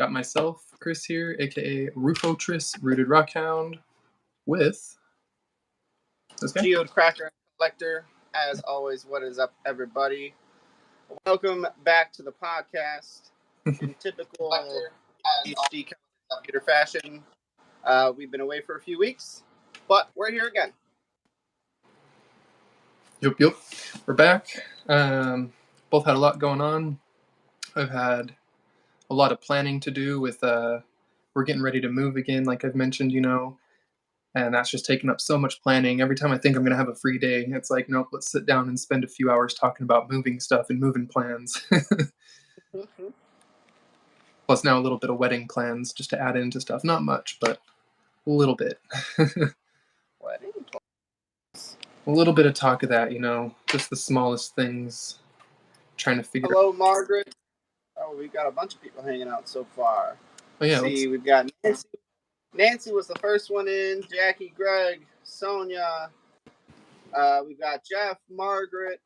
Got myself, Chris here, aka Rufotris, Rooted Rockhound, with this guy. Geode Cracker Collector. As always, what is up, everybody? Welcome back to the podcast. In typical HD computer fashion, we've been away for a few weeks, but we're here again. Yup. We're back. Both had a lot going on. I've had a lot of planning to do with, we're getting ready to move again, like I've mentioned, and that's just taking up so much planning. Every time I think I'm going to have a free day, it's like, nope, let's sit down and spend a few hours talking about moving stuff and moving plans. Plus now a little bit of wedding plans just to add into stuff. Not much, but a little bit. Wedding plans? A little bit of talk of that, just the smallest things. Trying to figure Hello, Margaret. Oh, we've got a bunch of people hanging out so far. Oh, yeah. See, we've got Nancy. Nancy was the first one in. Jackie, Greg, Sonia. We've got Jeff, Margaret.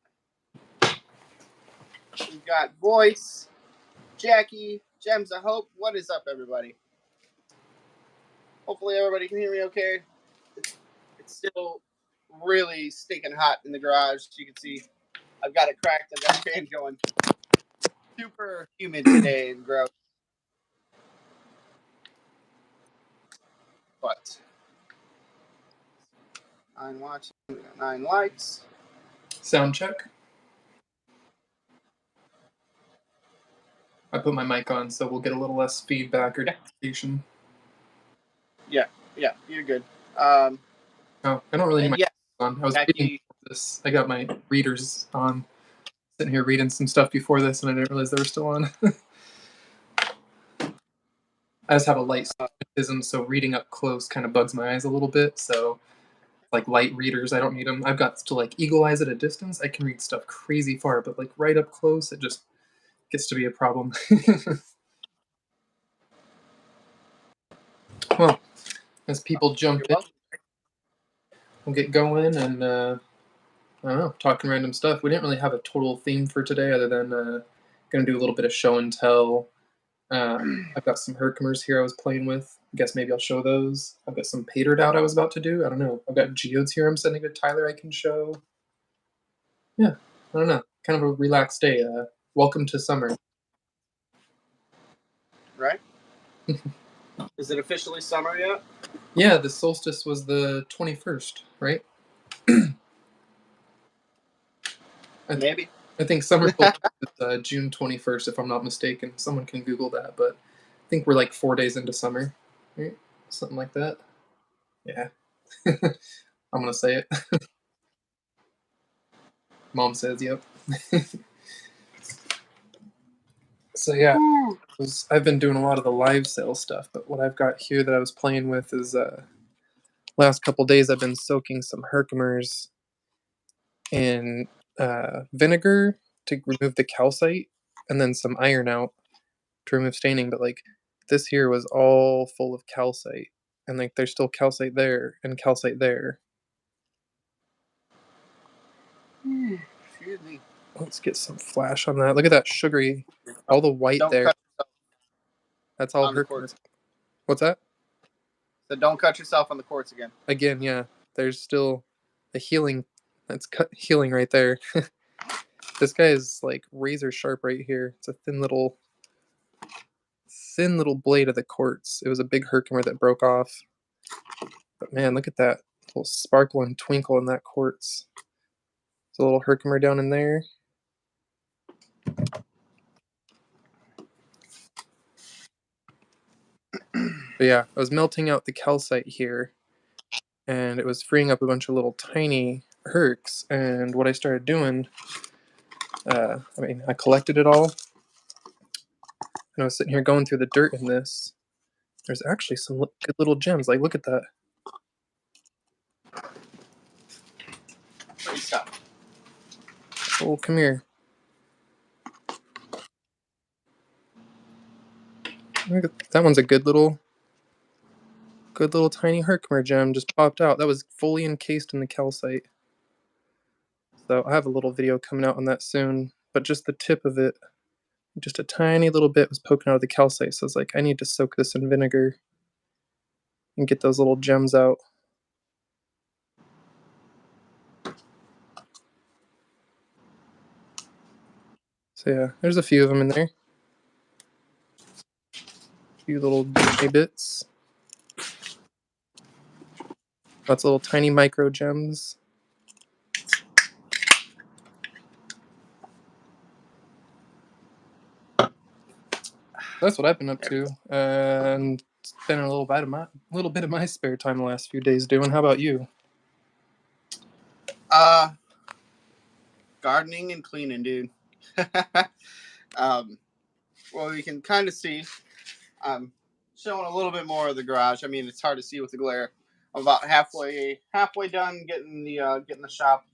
We've got Voice, Jackie, Gems of Hope. What is up, everybody? Hopefully everybody can hear me okay. It's still really stinking hot in the garage. As you can see, I've got it cracked. I've got the fan going. Super humid today and gross. But 9 watching, 9 likes. Sound check. I put my mic on, so we'll get a little less feedback or notification. Yeah, you're good. Oh, I don't really need my mic on. I was reading this. I got my readers on. Sitting here reading some stuff before this, and I didn't realize they were still on. I just have a light astigmatism, so reading up close kind of bugs my eyes a little bit. So, like light readers, I don't need them. I've got to like eagle eyes at a distance. I can read stuff crazy far, but like right up close, it just gets to be a problem. Well, as people jump in, we'll get going and I don't know, talking random stuff. We didn't really have a total theme for today other than going to do a little bit of show and tell. I've got some Herkimers here I was playing with. I guess maybe I'll show those. I've got some Patered Out I was about to do. I don't know. I've got Geodes here I'm sending to Tyler I can show. Yeah, I don't know. Kind of a relaxed day. Welcome to summer. Right? Is it officially summer yet? Yeah, the solstice was the 21st, right? Maybe. I think summer solstice is June 21st, if I'm not mistaken. Someone can Google that, but I think we're like 4 days into summer, right? Something like that. Yeah. I'm going to say it. Mom says, yep. So yeah, I've been doing a lot of the live sale stuff, but what I've got here that I was playing with is last couple days I've been soaking some Herkimers in vinegar to remove the calcite and then some iron out to remove staining, but like this here was all full of calcite and like there's still calcite there and calcite there. Excuse me. Let's get some flash on that. Look at that sugary, all the white there. That's all Herkimer. What's that? So don't cut yourself on the quartz again. Again, yeah. There's still a healing. That's healing right there. This guy is like razor sharp right here. It's a thin little blade of the quartz. It was a big Herkimer that broke off. But man, look at that little sparkle and twinkle in that quartz. There's a little Herkimer down in there. But yeah, I was melting out the calcite here, and it was freeing up a bunch of little tiny herks. And what I started doing, I collected it all, and I was sitting here going through the dirt in this. There's actually some good little gems. Like, look at that. Oh, come here. Look at, that one's a good little tiny Herkimer gem just popped out. That was fully encased in the calcite. So I have a little video coming out on that soon, but just the tip of it Just a tiny little bit was poking out of the calcite, so I was like, I need to soak this in vinegar and get those little gems out. So yeah, there's a few of them in there. A few little bits. Lots of little tiny micro gems. That's what I've been up to, and spending a little bit of my spare time the last few days doing. How about you? Gardening and cleaning, dude. Well, you can kind of see. I'm showing a little bit more of the garage. I mean, it's hard to see with the glare. I'm about halfway done getting the shop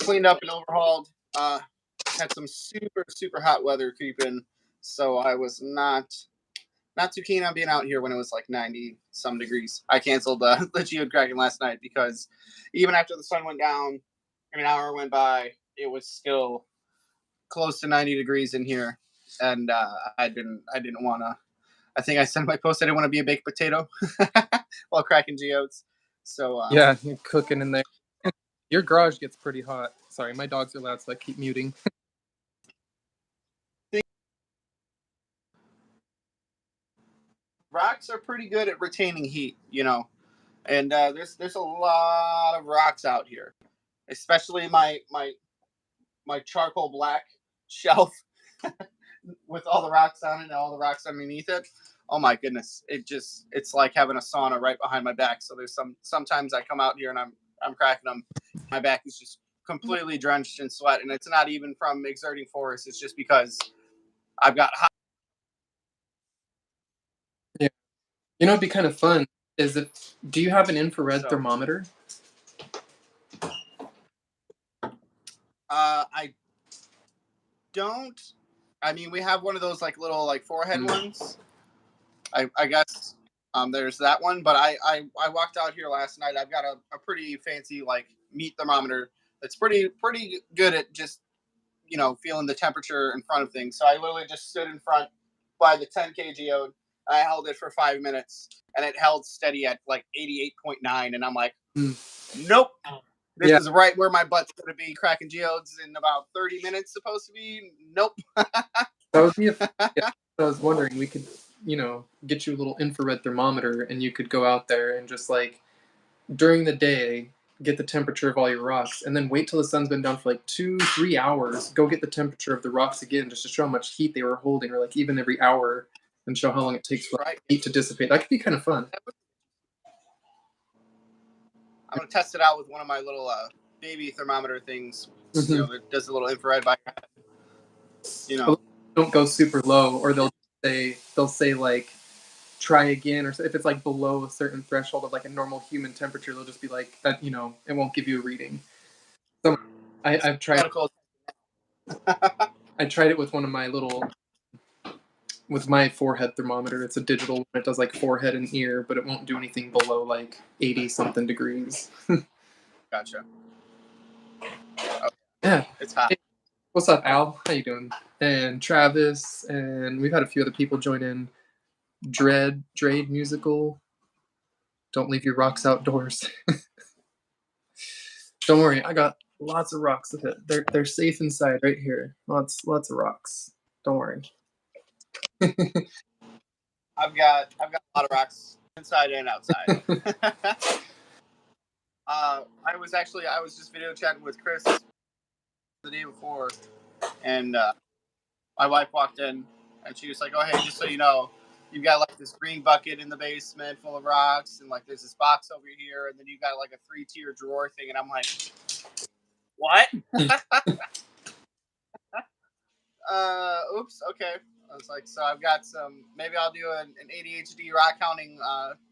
cleaned up and overhauled. Had some super hot weather creeping, so I was not too keen on being out here when it was like 90 some degrees. I canceled the Geode Kraken last night because even after the sun went down and an hour went by, it was still close to 90 degrees in here, and I didn't want to. I think I said in my post I didn't want to be a baked potato while cracking geodes. So yeah, you're cooking in there. Your garage gets pretty hot. Sorry, my dogs are loud, so I keep muting. Rocks are pretty good at retaining heat, and there's a lot of rocks out here, especially my charcoal black shelf with all the rocks on it and all the rocks underneath it. Oh my goodness, it's like having a sauna right behind my back. So there's sometimes I come out here and I'm cracking them. My back is just completely drenched in sweat, and it's not even from exerting force. It's just because I've got hot. Yeah, it'd be kind of fun. Do you have an infrared thermometer? I don't. I mean, we have one of those like little like forehead ones. I guess there's that one, but I walked out here last night. I've got a pretty fancy like meat thermometer that's pretty good at just feeling the temperature in front of things. So I literally just stood in front by the 10K geode. I held it for 5 minutes, and it held steady at like 88.9. And I'm like, nope. This is right where my butt's going to be cracking geodes in about 30 minutes, supposed to be. Nope. That would be I was wondering, we could, get you a little infrared thermometer, and you could go out there and just like during the day get the temperature of all your rocks, and then wait till the sun's been down for like 2-3 hours. Go get the temperature of the rocks again, just to show how much heat they were holding, or like even every hour, and show how long it takes for heat to dissipate. That could be kind of fun. I'm gonna test it out with one of my little baby thermometer things. That does a little infrared by Don't go super low, or they'll say like try again, or if it's like below a certain threshold of like a normal human temperature, they'll just be like that. It won't give you a reading. So I've tried. I tried it with one of my with my forehead thermometer. It's a digital one. It does like forehead and ear, but it won't do anything below like 80 something degrees. Gotcha. Yeah, it's hot. Hey, what's up, Al? How you doing? And Travis, and we've had a few other people join in. Drade musical. Don't leave your rocks outdoors. Don't worry, I got lots of rocks. They're safe inside right here. Lots of rocks. Don't worry. I've got a lot of rocks inside and outside. I was just video chatting with Chris the day before, and my wife walked in, and she was like, "Oh, hey, just so you know, you've got like this green bucket in the basement full of rocks, and like there's this box over here, and then you got like a 3-tier drawer thing." And I'm like, "What?" Oops. Okay. I was like, so I've got some. Maybe I'll do an ADHD rockhounding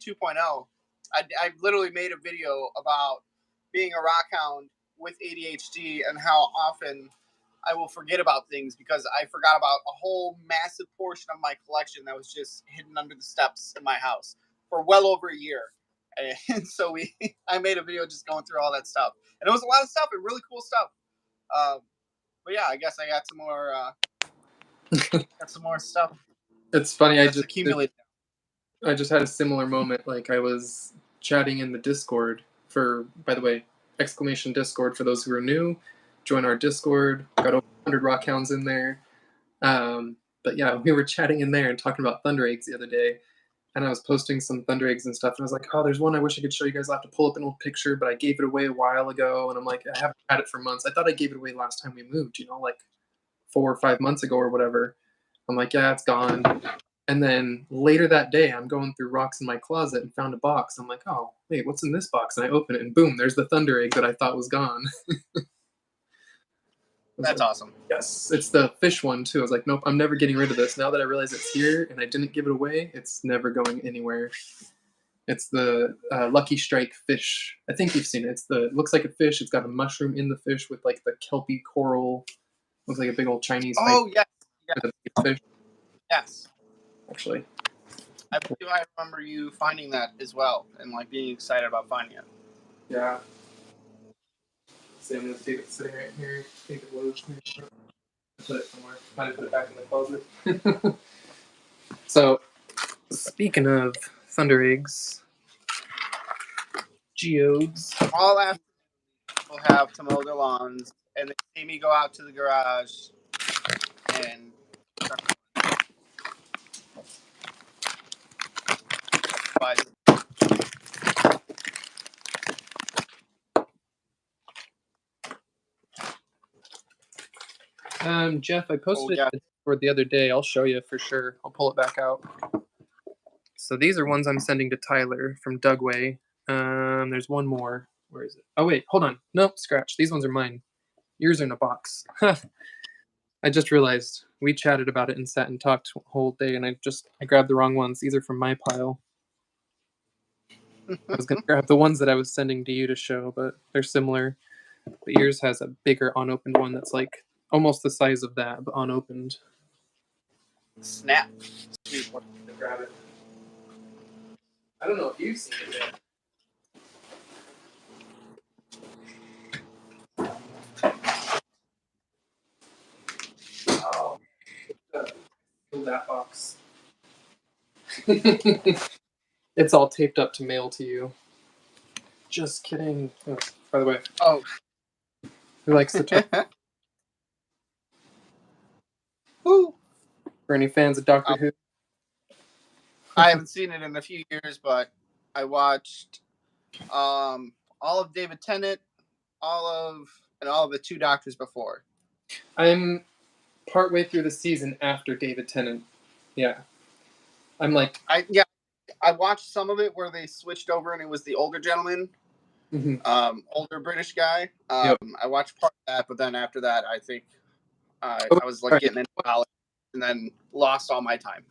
2.0. I literally made a video about being a rockhound with ADHD and how often I will forget about things because I forgot about a whole massive portion of my collection that was just hidden under the steps in my house for well over a year. And so I made a video just going through all that stuff, and it was a lot of stuff and really cool stuff. But yeah, I guess I got some more. Got some more stuff It's funny. that's accumulated. I just had a similar moment. Like I was chatting in the Discord for, by the way, exclamation Discord for those who are new. Join our Discord. Got over 100 rockhounds in there. But yeah, we were chatting in there and talking about thunder eggs the other day. And I was posting some thunder eggs and stuff. And I was like, oh, there's one I wish I could show you guys. I'll have to pull up an old picture, but I gave it away a while ago. And I'm like, I haven't had it for months. I thought I gave it away last time we moved, like 4 or 5 months ago or whatever. I'm like, yeah, it's gone. And then later that day, I'm going through rocks in my closet and found a box. I'm like, oh, wait, what's in this box? And I open it, and boom, there's the thunder egg that I thought was gone. That's like, awesome. yes, it's the fish one, too. I was like, nope, I'm never getting rid of this. Now that I realize it's here and I didn't give it away, it's never going anywhere. It's the Lucky Strike fish. I think you've seen it. It looks like a fish. It's got a mushroom in the fish with like the kelpie coral. Looks like a big old Chinese fish. Yes. Actually, I remember you finding that as well and like being excited about finding it. Yeah. So I'm gonna take it sitting right here. Take it low. Put it somewhere. Might have put it back in the closet. So, speaking of thunder eggs, geodes. All after people have to mow their lawns, and they see me go out to the garage and. Jeff, I posted it for the other day. I'll show you for sure. I'll pull it back out. So these are ones I'm sending to Tyler from Dugway. There's one more. Where is it? Oh wait, hold on. Nope, scratch. These ones are mine. Yours are in a box. I just realized we chatted about it and sat and talked the whole day, and I grabbed the wrong ones. These are from my pile. I was gonna grab the ones that I was sending to you to show, but they're similar. But yours has a bigger unopened one that's like almost the size of that, but unopened. Snap. Grab it. I don't know if you've seen it yet. Oh, fill that box. It's all taped up to mail to you. Just kidding. Oh, by the way. Oh. Who likes to talk? Woo. For any fans of Doctor Who? I haven't seen it in a few years, but I watched all of David Tennant, all of the two Doctors before. I'm partway through the season after David Tennant. Yeah. I'm like... I watched some of it where they switched over and it was the older gentleman, older British guy. Yep. I watched part of that, but then after that, I think I was like getting into college and then lost all my time.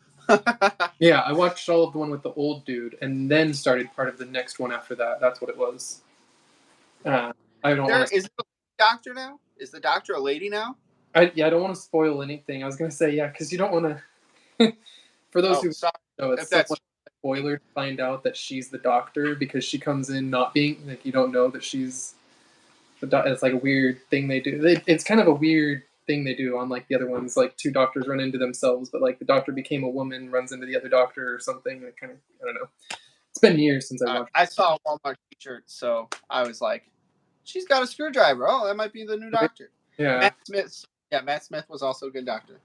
Yeah, I watched all of the one with the old dude and then started part of the next one after that. That's what it was. I don't want to... Is it a doctor now? Is the doctor a lady now? I don't want to spoil anything. I was going to say, yeah, because you don't want to... For those who know, it's somewhat a spoiler to find out that she's the doctor because she comes in not being... Like, you don't know that she's... It's like a weird thing they do. It's kind of a weird thing they do on like the other ones. Like two doctors run into themselves, but like the doctor became a woman, runs into the other doctor or something. It kind of... I don't know. It's been years since I watched. I saw a Walmart t-shirt, so I was like, she's got a screwdriver. Oh, that might be the new doctor. Yeah. Matt Smith was also a good doctor.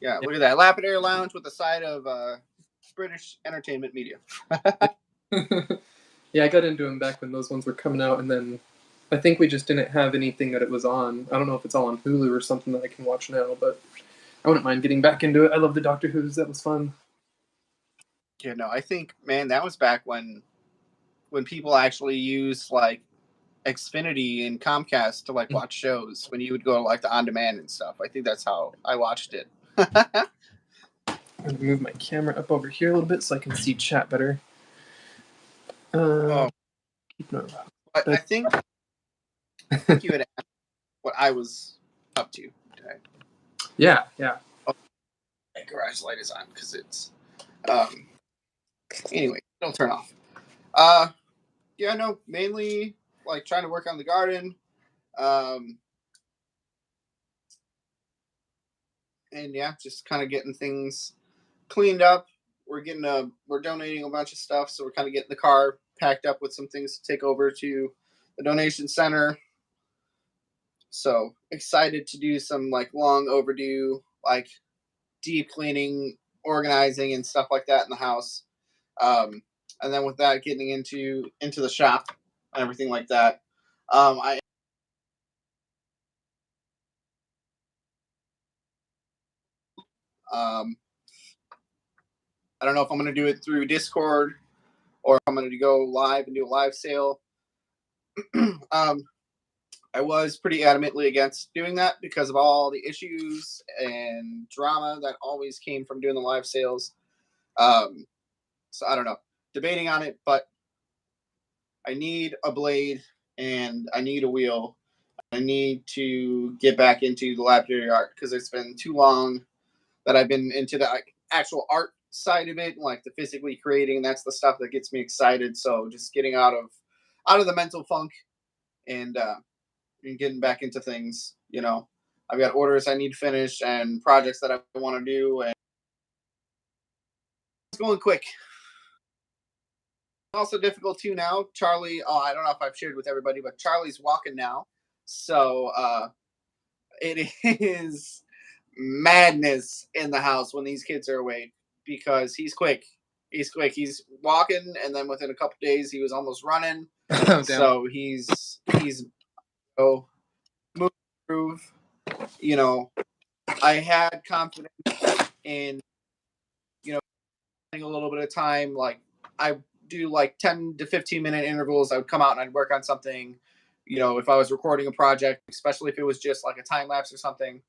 Yeah, look at that. Lapidary Lounge with a side of British entertainment media. Yeah, I got into them back when those ones were coming out, and then I think we just didn't have anything that it was on. I don't know if it's all on Hulu or something that I can watch now, but I wouldn't mind getting back into it. I love the Doctor Who's. That was fun. Yeah, no, I think, man, that was back when people actually used like Xfinity and Comcast to like watch shows when you would go like the on demand and stuff. I think that's how I watched it. I'm gonna move my camera up over here a little bit so I can see chat better. I think you had asked what I was up to today. Yeah. Oh, my garage light is on because it's anyway, it'll turn off. Yeah, no, mainly like trying to work on the garden. and yeah, just kind of getting things cleaned up. We're donating a bunch of stuff, so we're kind of getting the car packed up with some things to take over to the donation center. So excited to do some like long overdue, like deep cleaning, organizing, and stuff like that in the house. And then with that, getting into the shop and everything like that. I I don't know if I'm going to do it through Discord or if I'm going to go live and do a live sale. I was pretty adamantly against doing that because of all the issues and drama that always came from doing the live sales. So I don't know, debating on it, but I need a blade and I need a wheel. I need to get back into the lapidary art because it's been too long that I've been into the actual art side of it, like the physically creating. That's the stuff that gets me excited. So just getting out of the mental funk and getting back into things. I've got orders I need to finish and projects that I want to do, and it's going quick. Also difficult too now. Charlie, I don't know if I've shared with everybody, but Charlie's walking now, so it is madness in the house when these kids are away because he's quick. He's quick. He's walking, and then within a couple days, he was almost running. Oh, so he's move, groove. I had confidence in a little bit of time. Like I do like 10 to 15-minute intervals. I would come out and I'd work on something. If I was recording a project, especially if it was just like a time lapse or something,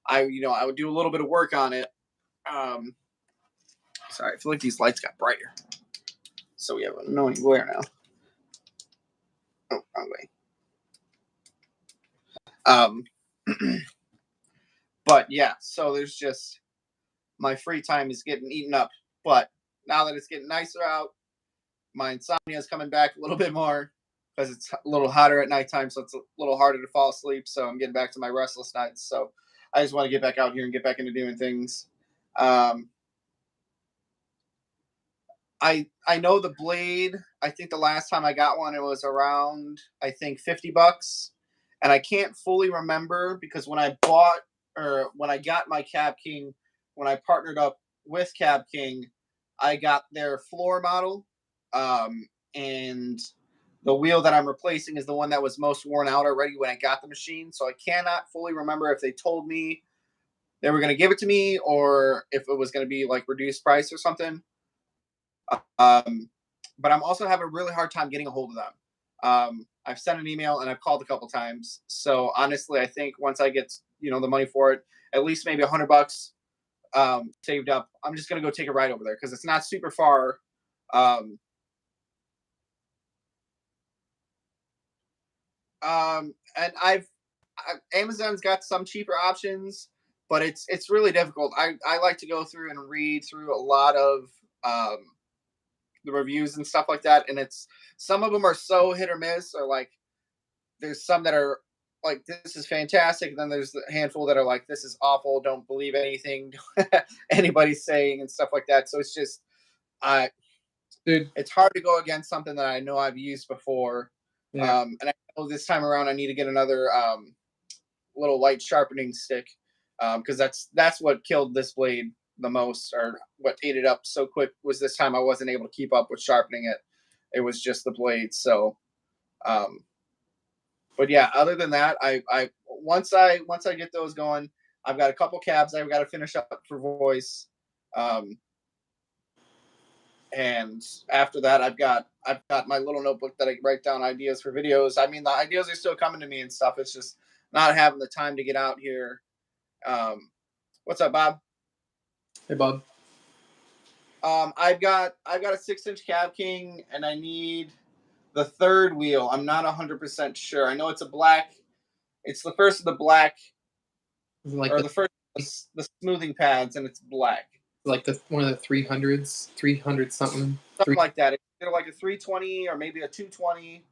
I would do a little bit of work on it. Sorry, I feel like these lights got brighter. So we have an annoying glare now. Oh, wrong way. But yeah, so there's just my free time is getting eaten up. But now that it's getting nicer out, my insomnia is coming back a little bit more because it's a little hotter at nighttime, so it's a little harder to fall asleep. So I'm getting back to my restless nights. So I just want to get back out here and get back into doing things. I know the blade. I think the last time I got one, it was around, I think, $50. And I can't fully remember because when I got my Cab King, when I partnered up with Cab King, I got their floor model. And the wheel that I'm replacing is the one that was most worn out already when I got the machine. So I cannot fully remember if they told me they were going to give it to me or if it was going to be like reduced price or something. But I'm also having a really hard time getting a hold of them. I've sent an email and I've called a couple times. So honestly, I think once I get the money for it, at least maybe $100 saved up, I'm just gonna go take a ride over there because it's not super far. And Amazon's got some cheaper options, but it's really difficult. I like to go through and read through a lot of the reviews and stuff like that, and some of them are so hit or miss, or like there's some that are like this is fantastic, and then there's a handful that are like this is awful, don't believe anything anybody's saying and stuff like that. So it's just it's hard to go against something that I know I've used before. Yeah. And I know this time around I need to get another little light sharpening stick because that's what killed this blade the most, or what ate it up so quick was this time I wasn't able to keep up with sharpening it. It was just the blade. So but yeah, other than that, I once I get those going, I've got a couple cabs I've got to finish up for voice. And after that, I've got my little notebook that I write down ideas for videos. I mean, the ideas are still coming to me and stuff. It's just not having the time to get out here. What's up, Bob? Hey, Bob. I've got a 6-inch Cab King, and I need the third wheel. I'm not 100% sure. I know it's a black. It's the first of the black, Like or the first the smoothing pads, and it's black. Like one of the 300s, 300 something. Something like that. It's either like a 320 or maybe a 220.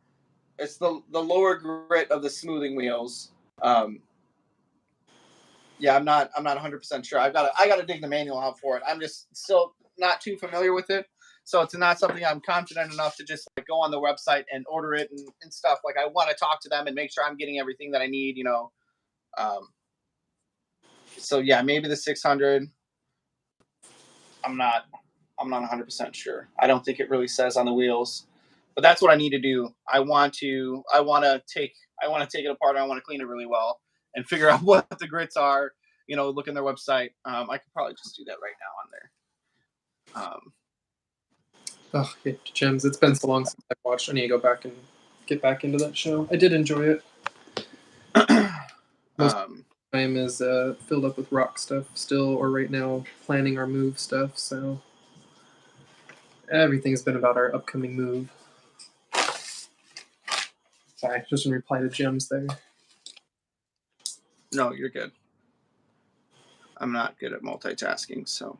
It's the lower grit of the smoothing wheels. Yeah, I'm not 100% sure. I got to dig the manual out for it. I'm just still not too familiar with it. So it's not something I'm confident enough to just like go on the website and order it and stuff. Like I want to talk to them and make sure I'm getting everything that I need, So yeah, maybe the 600. I'm not 100% sure. I don't think it really says on the wheels. But that's what I need to do. I want to take it apart. I want to clean it really well and figure out what the grits are. Look in their website. I could probably just do that right now on there. Oh, yeah, Gems. It's been so long since I watched. I need to go back and get back into that show. I did enjoy it. Most of the time is filled up with rock stuff still, or right now planning our move stuff. So everything's been about our upcoming move. Sorry, just in reply to Gems there. No, you're good. I'm not good at multitasking, so.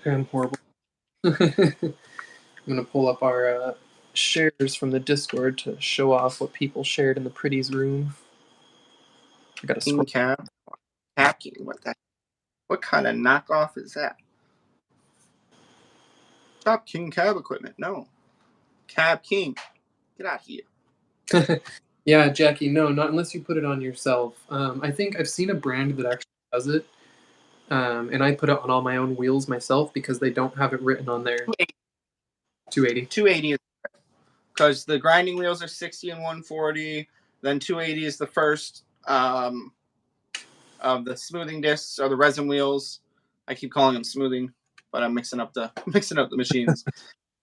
I'm horrible. I'm gonna pull up our shares from the Discord to show off what people shared in the Pretty's room. I gotta scroll. King Cab King. What kind of knockoff is that? Top King Cab equipment. No. Cab King. Get out of here. Yeah, Jackie, no, not unless you put it on yourself. I think I've seen a brand that actually does it, and I put it on all my own wheels myself because they don't have it written on there. 280. 280 because the grinding wheels are 60 and 140. Then 280 is the first of the smoothing discs or the resin wheels. I keep calling them smoothing, but I'm mixing up the machines.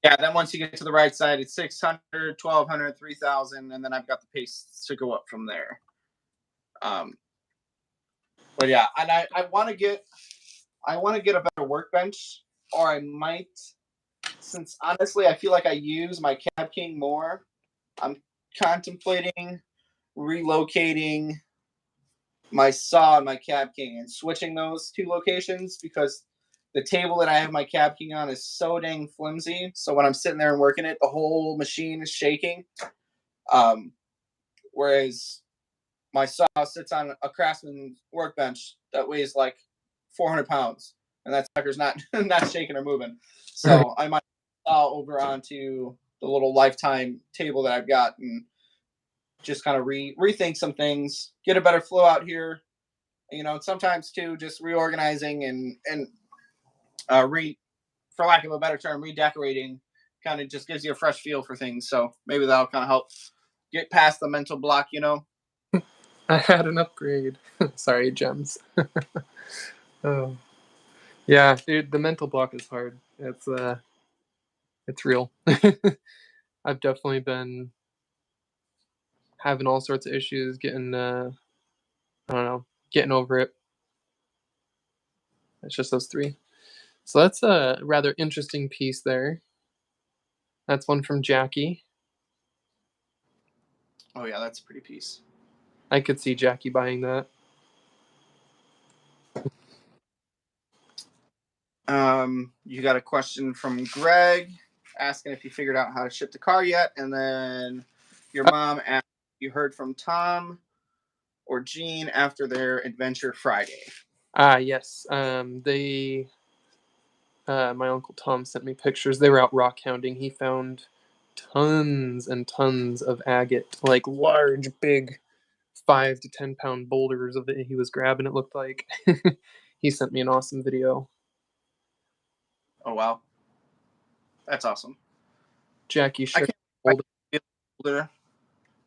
Yeah, then once you get to the right side, it's 600, 1200, 3000, and then I've got the pastes to go up from there. But yeah, and I want to get a better workbench, or I might, since honestly I feel like I use my Cab King more. I'm contemplating relocating my saw and my Cab King and switching those two locations because the table that I have my Cab King on is so dang flimsy. So when I'm sitting there and working it, the whole machine is shaking. Whereas my saw sits on a Craftsman workbench that weighs like 400 pounds, and that sucker's not shaking or moving. So I might saw over onto the little Lifetime table that I've got and just kind of rethink some things, get a better flow out here. Sometimes too, just reorganizing and for lack of a better term, redecorating kind of just gives you a fresh feel for things. So maybe that'll kind of help get past the mental block, I had an upgrade. Sorry, Gems. Oh, yeah, dude, the mental block is hard. It's real. I've definitely been having all sorts of issues getting, I don't know, getting over it. It's just those three. So that's a rather interesting piece there. That's one from Jackie. Oh yeah, that's a pretty piece. I could see Jackie buying that. You got a question from Greg asking if you figured out how to ship the car yet, and then your mom asked if you heard from Tom or Gene after their adventure Friday. Yes. My uncle Tom sent me pictures. They were out rockhounding. He found tons and tons of agate, like large, big 5 to 10 pound boulders of it he was grabbing, it looked like. He sent me an awesome video. Oh wow, that's awesome. Jackie shared I can't be older,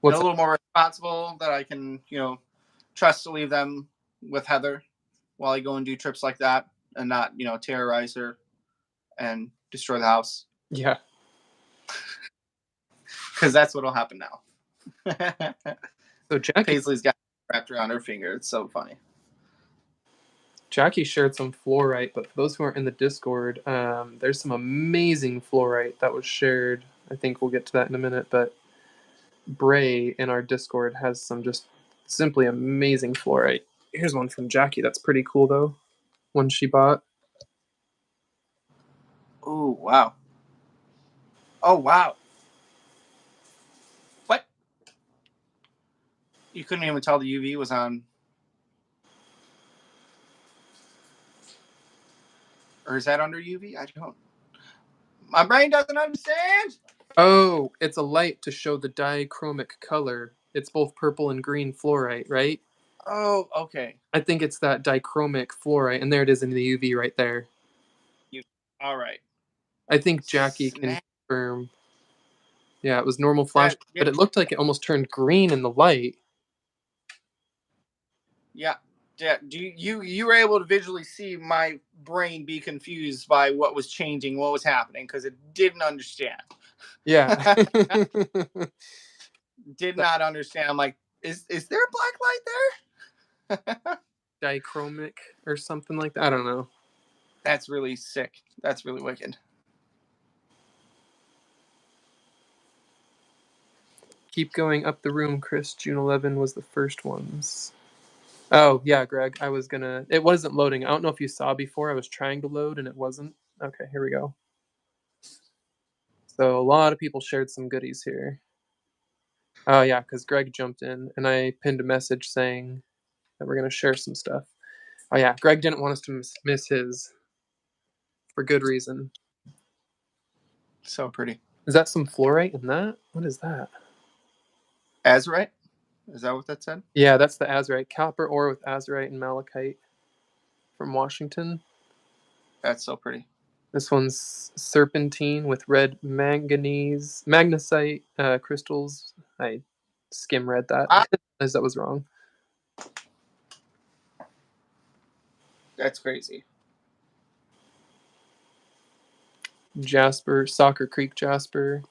a little more responsible, that I can trust to leave them with Heather while I go and do trips like that, and not terrorize her and destroy the house. Yeah, because that's what'll happen now. So Paisley's got wrapped around her finger. It's so funny. Jackie shared some fluorite, but for those who aren't in the Discord, there's some amazing fluorite that was shared. I think we'll get to that in a minute, but Bray in our Discord has some just simply amazing fluorite. Here's one from Jackie that's pretty cool, though. One she bought. Oh, wow. Oh, wow. What? You couldn't even tell the UV was on. Or is that under UV? I don't. My brain doesn't understand. Oh, it's a light to show the dichromic color. It's both purple and green fluorite, right? Oh, okay. I think it's that dichromic fluorite, and there it is in the UV right there. All right. I think Jackie can confirm. Yeah, it was normal flash, but it looked like it almost turned green in the light. Yeah. You were able to visually see my brain be confused by what was changing, what was happening, because it didn't understand. Yeah. Did not understand. I'm like, is there a black light there? Dichromic or something like that. I don't know. That's really sick. That's really wicked. Keep going up the room, Chris. June 11 was the first ones. Oh, yeah, Greg. It wasn't loading. I don't know if you saw before. I was trying to load and it wasn't. Okay, here we go. So a lot of people shared some goodies here. Oh, yeah, because Greg jumped in and I pinned a message saying that we're going to share some stuff. Oh, yeah, Greg didn't want us to miss his for good reason. So pretty. Is that some fluorite in that? What is that? Azurite? Is that what that said? Yeah, that's the azurite. Copper ore with azurite and malachite from Washington. That's so pretty. This one's serpentine with red magnesite crystals. I skim read that as that was wrong. That's crazy. Jasper, Soccer Creek Jasper.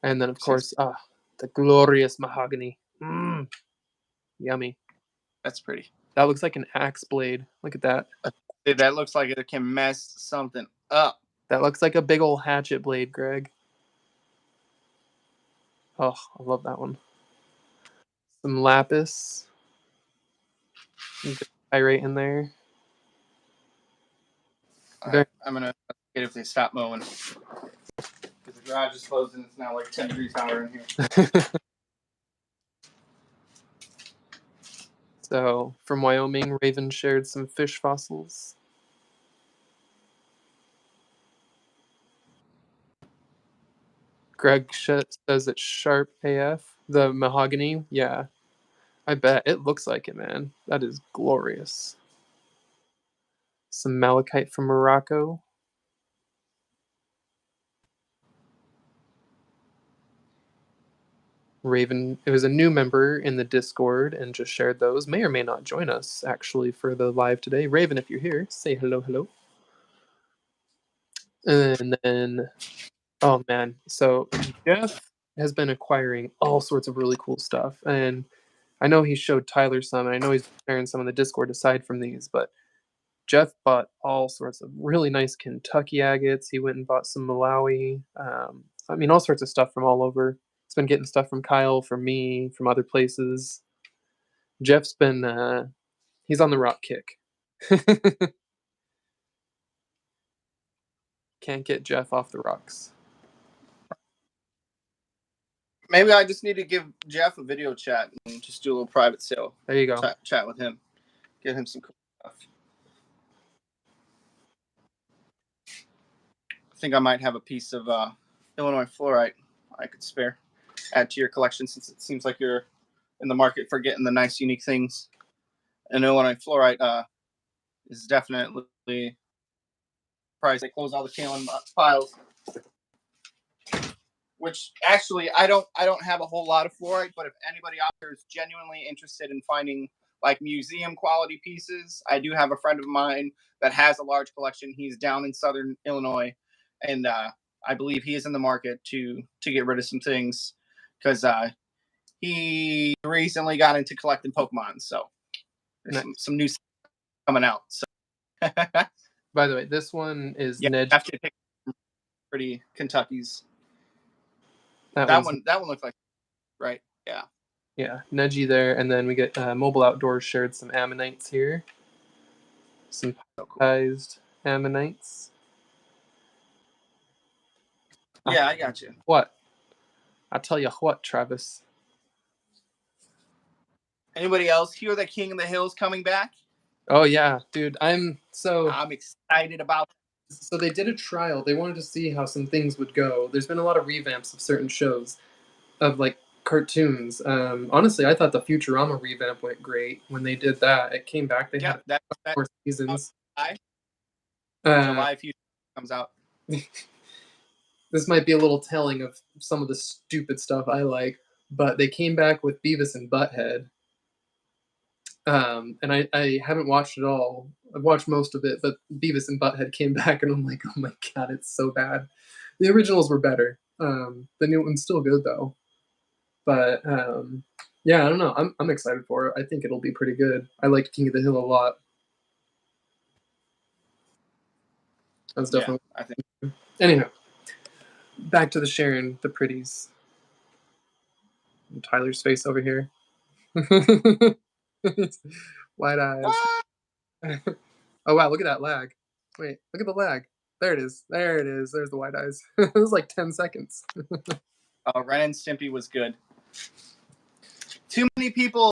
And then, of course, the glorious mahogany. Yummy. That's pretty. That looks like an axe blade. Look at that. That looks like it can mess something up. That looks like a big old hatchet blade, Greg. Oh, I love that one. Some lapis. Pyrite in there. Right, I'm going to get if they stop mowing. Because the garage is closed and it's now like 10 degrees hotter in here. So, from Wyoming, Raven shared some fish fossils. Greg says it's sharp AF. The mahogany, yeah. I bet. It looks like it, man. That is glorious. Some malachite from Morocco. Raven, it was a new member in the Discord and just shared those. May or may not join us, actually, for the live today. Raven, if you're here, say hello, hello. And then, oh man, so Jeff has been acquiring all sorts of really cool stuff. And I know he showed Tyler some, and I know he's sharing some on the Discord aside from these, but Jeff bought all sorts of really nice Kentucky agates. He went and bought some Malawi. I mean, all sorts of stuff from all over. He's been getting stuff from Kyle, from me, from other places. Jeff's been, he's on the rock kick. Can't get Jeff off the rocks. Maybe I just need to give Jeff a video chat and just do a little private sale. There you go. Chat with him. Get him some cool stuff. I think I might have a piece of Illinois fluorite I could spare. Add to your collection since it seems like you're in the market for getting the nice, unique things. And Illinois fluorite is definitely price. They close all the Kalen files. Which actually I don't have a whole lot of fluorite, but if anybody out there is genuinely interested in finding like museum quality pieces, I do have a friend of mine that has a large collection. He's down in Southern Illinois, and I believe he is in the market to get rid of some things because he recently got into collecting Pokemon. So there's some new stuff coming out. So by the way, this one is Ned. After pick pretty Kentucky's. That one looks like right. Yeah. Yeah, Neji there, and then we get Mobile Outdoors shared some ammonites here. Some pelletized ammonites. Yeah, I got you. What? I tell you what, Travis. Anybody else hear that King of the Hill's coming back? Oh yeah, dude. I'm excited about. So they did a trial. They wanted to see how some things would go. There's been a lot of revamps of certain shows, of like cartoons. Honestly, I thought the Futurama revamp went great when they did that. It came back. They Yeah, had that more seasons. July future comes out. This might be a little telling of some of the stupid stuff I like, but they came back with Beavis and Butthead. And I haven't watched it all. I've watched most of it, but Beavis and Butthead came back, and I'm like, oh my god, it's so bad. The originals were better. The new one's still good though. But yeah, I don't know. I'm excited for it. I think it'll be pretty good. I liked King of the Hill a lot. That's definitely. Yeah, I think. Anyhow, back to the Sharon, the pretties. And Tyler's face over here. Wide eyes. Oh wow, look at that lag. Wait, look at the lag. There it is. There it is. There's the wide eyes. It was like 10 seconds. Ren and Stimpy was good. Too many people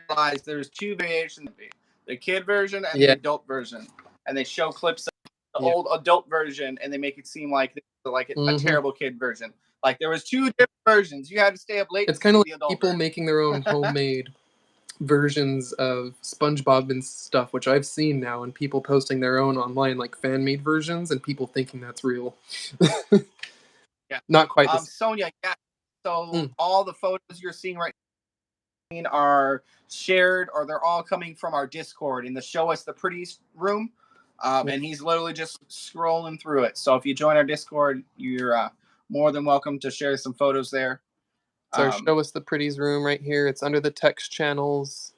realize there's two variations: the kid version and the adult version, and they show clips of the old adult version, and they make it seem like a terrible kid version. Like there was two different versions. You had to stay up late. It's kind of like people making their own homemade versions of SpongeBob and stuff, which I've seen now, and people posting their own online, like fan-made versions, and people thinking that's real. Yeah, not quite. Sonia, yeah. So all the photos you're seeing right now are shared, or they're all coming from our Discord in the Show Us the Pretties room, and he's literally just scrolling through it. So if you join our Discord, you're more than welcome to share some photos there. It's our Show Us the Pretties room right here. It's under the text channels.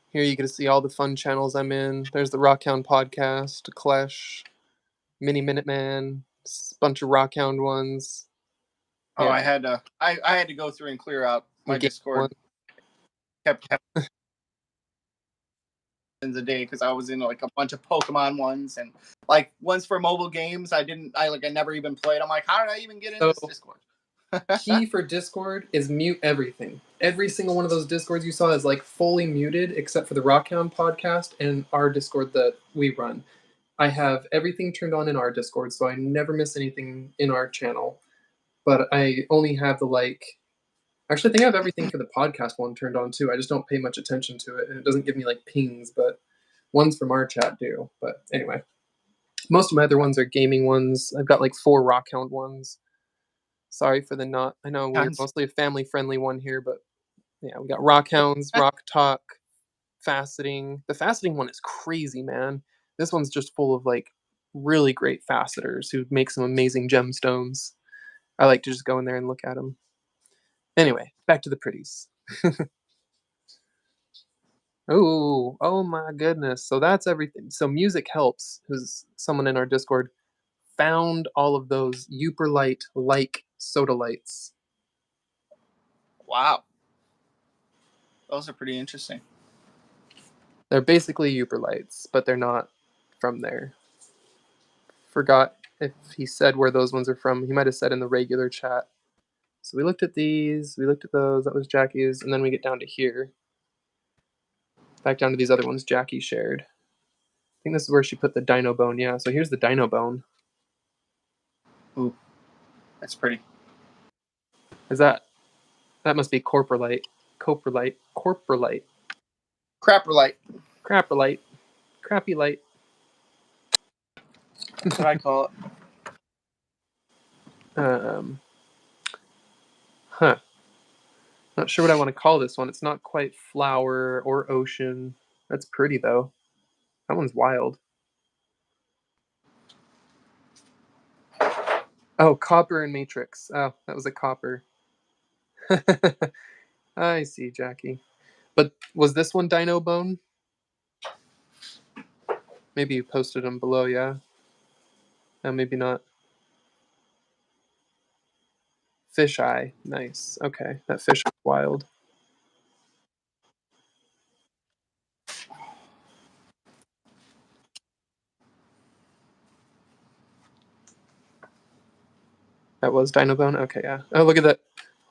Here you get to see all the fun channels I'm in. There's the Rockhound podcast, Clash, Mini Minuteman, a bunch of Rockhound ones. Oh, yeah. I had to go through and clear out my Discord. Kept a day because I was in like a bunch of Pokemon ones and like ones for mobile games. I never even played. I'm like, how did I even get in this Discord? Key for Discord is mute everything. Every single one of those Discords you saw is like fully muted except for the Rockhound podcast and our Discord that we run. I have everything turned on in our Discord, so I never miss anything in our channel. But I only have actually, I think I have everything for the podcast one turned on too. I just don't pay much attention to it, and it doesn't give me like pings, but ones from our chat do. But anyway, most of my other ones are gaming ones. I've got like 4 Rockhound ones. Sorry for the not. I know we're mostly a family-friendly one here, but yeah, we got Rockhounds, Rock Talk, Faceting. The Faceting one is crazy, man. This one's just full of like really great faceters who make some amazing gemstones. I like to just go in there and look at them. Anyway, back to the pretties. Oh my goodness. So that's everything. So music helps, because someone in our Discord found all of those Uperlite like soda lights. Wow. Those are pretty interesting. They're basically Uperlites, but they're not from there. Forgot if he said where those ones are from. He might have said in the regular chat. So we looked at these, we looked at those, that was Jackie's, and then we get down to here. Back down to these other ones Jackie shared. I think this is where she put the dino bone. Yeah, so here's the dino bone. Ooh, that's pretty. Is that must be Coprolite. Coprolite. Crapperlite. Crappy light. That's what I call it. Not sure what I want to call this one. It's not quite flower or ocean. That's pretty though. That one's wild. Oh, copper and matrix. Oh, that was a copper. I see, Jackie. But was this one Dino Bone? Maybe you posted them below, yeah? No, maybe not. Fish eye. Nice. Okay, that fish is wild. That was Dino Bone? Okay, yeah. Oh, look at that.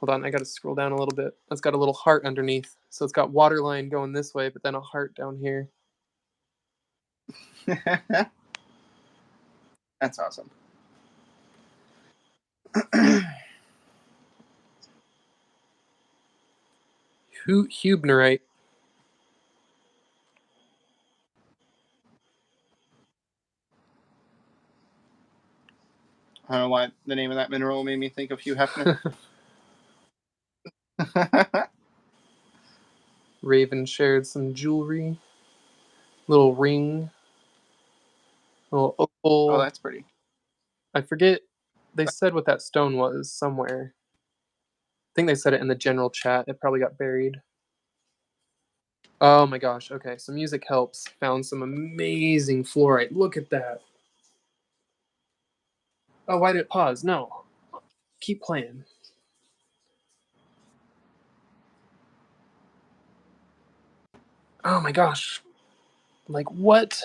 Hold on, I gotta scroll down a little bit. That's got a little heart underneath. So it's got water line going this way, but then a heart down here. That's awesome. Hubnerite. I don't know why the name of that mineral made me think of Hugh Hefner. Raven shared some jewelry. Little ring. Little opal. Oh, that's pretty. I forget. They said what that stone was somewhere. I think they said it in the general chat. It probably got buried. Oh my gosh. Okay, so Music Helps found some amazing fluorite. Look at that. Oh, why did it pause? No. Keep playing. Oh my gosh. Like, what?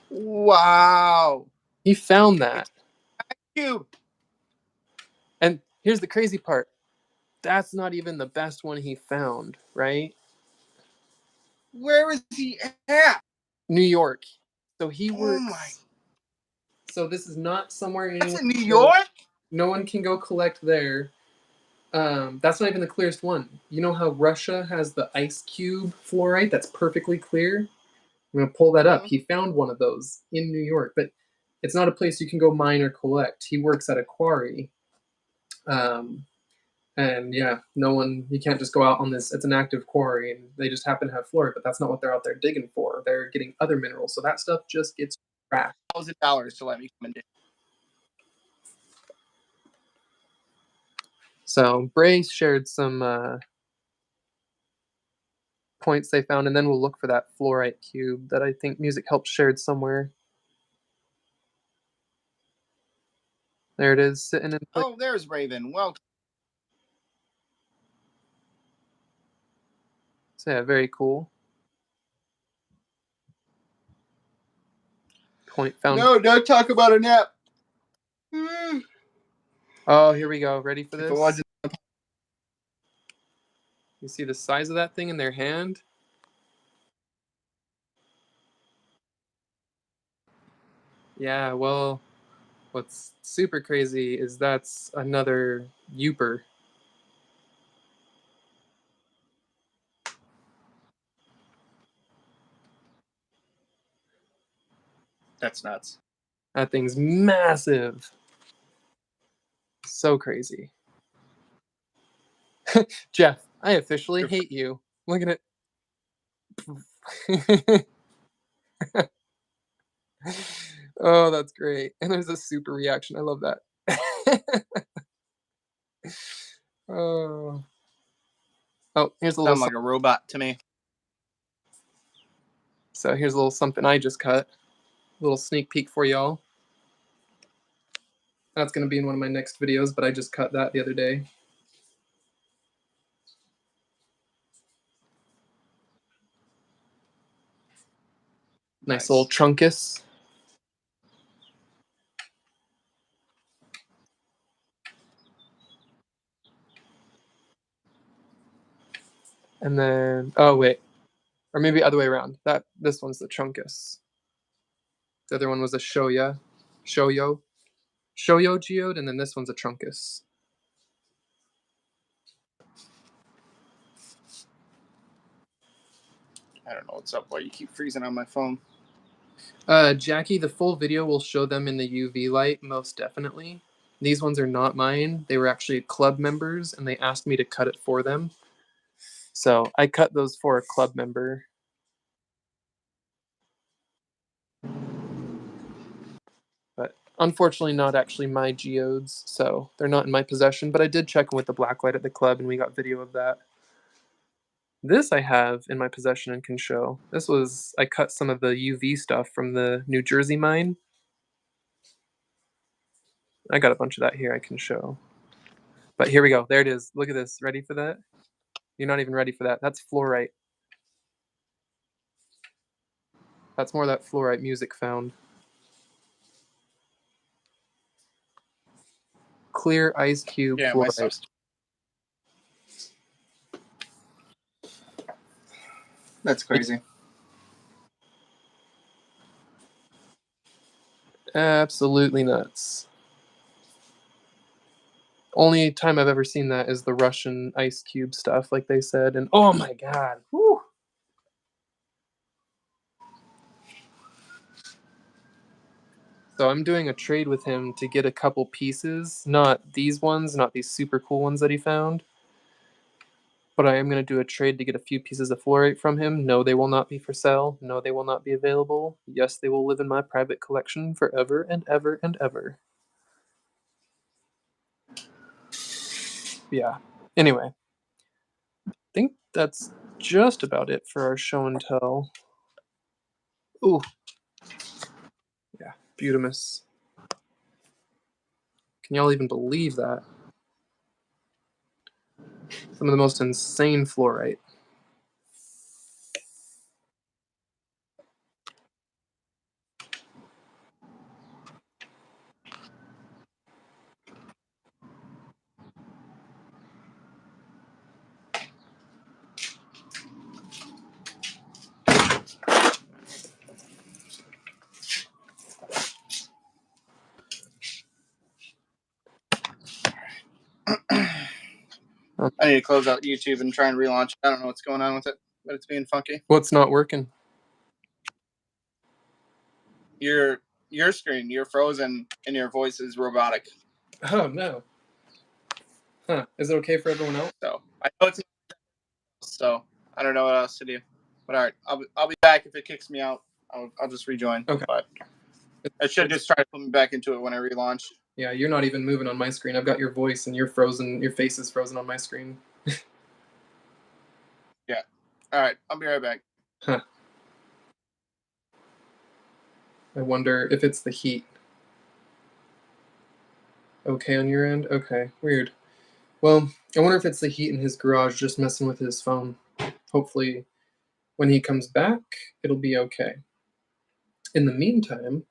Wow. He found that. Cube. And here's the crazy part. That's not even the best one he found, right? Where is he at? New York. So he works. Oh my. So this is not somewhere That's anyone in New can go- York? No one can go collect there. That's not even the clearest one. You know how Russia has the ice cube fluorite that's perfectly clear? I'm gonna pull that up. He found one of those in New York, but it's not a place you can go mine or collect. He works at a quarry. And yeah, no one, you can't just go out on this, it's an active quarry and they just happen to have fluorite, but that's not what they're out there digging for. They're getting other minerals. So that stuff just gets trashed. $1,000 to let me come and dig. So Bray shared some points they found, and then we'll look for that fluorite cube that I think Music Help shared somewhere. There it is, sitting in place. Oh, there's Raven. Welcome. So yeah, very cool. Point found. No, don't talk about a nap. Oh, here we go. Ready for If this? it wasn't You see the size of that thing in their hand? Yeah, well, what's super crazy is that's another Youper. That's nuts. That thing's massive. So crazy. Jeff, I officially hate you. Look at it. Oh, that's great. And there's a super reaction. I love that. Oh. Oh, here's a little. Sound like a robot to me. So here's a little something I just cut. A little sneak peek for y'all. That's going to be in one of my next videos, but I just cut that the other day. Nice little trunkus. And then, oh wait, or maybe other way around. This one's the trunkus. The other one was a shoyo geode, and then this one's a trunkus. I don't know what's up. Why you keep freezing on my phone? Jackie, the full video will show them in the UV light, most definitely. These ones are not mine. They were actually club members, and they asked me to cut it for them. So I cut those for a club member. But unfortunately not actually my geodes, so they're not in my possession. But I did check in with the blacklight at the club, and we got video of that. This I have in my possession and can show. I cut some of the UV stuff from the New Jersey mine. I got a bunch of that here I can show. But here we go. There it is. Look at this. Ready for that? You're not even ready for that. That's fluorite. That's more of that fluorite Music found. clear ice cube fluorite. That's crazy. Absolutely nuts. Only time I've ever seen that is the Russian ice cube stuff, like they said, and oh my god. Whew. So I'm doing a trade with him to get a couple pieces, not these ones, not these super cool ones that he found, but I am going to do a trade to get a few pieces of fluorite from him. No, they will not be for sale. No, they will not be available. Yes, they will live in my private collection forever and ever and ever. Yeah. Anyway, I think that's just about it for our show and tell. Ooh. Yeah, Butamus. Can y'all even believe that? Some of the most insane fluorite. I need to close out YouTube and try and relaunch it. I don't know what's going on with it, but it's being funky. What's not working? Your screen, you're frozen, and your voice is robotic. Oh no. Huh. Is it okay for everyone else? So I know it's so I don't know what else to do. But all right, I'll be back if it kicks me out. I'll just rejoin. Okay. But I should just try to put me back into it when I relaunch. Yeah, you're not even moving on my screen. I've got your voice and you're frozen. Your face is frozen on my screen. Yeah. All right, I'll be right back. Huh. I wonder if it's the heat. Okay on your end? Okay, weird. Well, I wonder if it's the heat in his garage just messing with his phone. Hopefully, when he comes back, it'll be okay. In the meantime,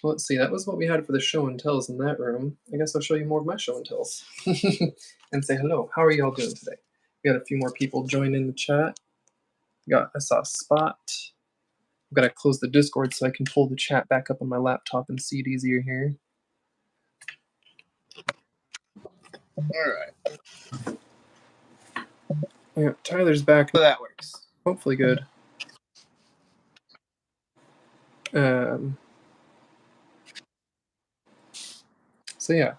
let's see, that was what we had for the show and tells in that room. I guess I'll show you more of my show and tells. And say hello. How are y'all doing today? We got a few more people join in the chat. I saw Spot. I've got to close the Discord so I can pull the chat back up on my laptop and see it easier here. All right. Yeah, Tyler's back. So that works. Hopefully good. So yeah.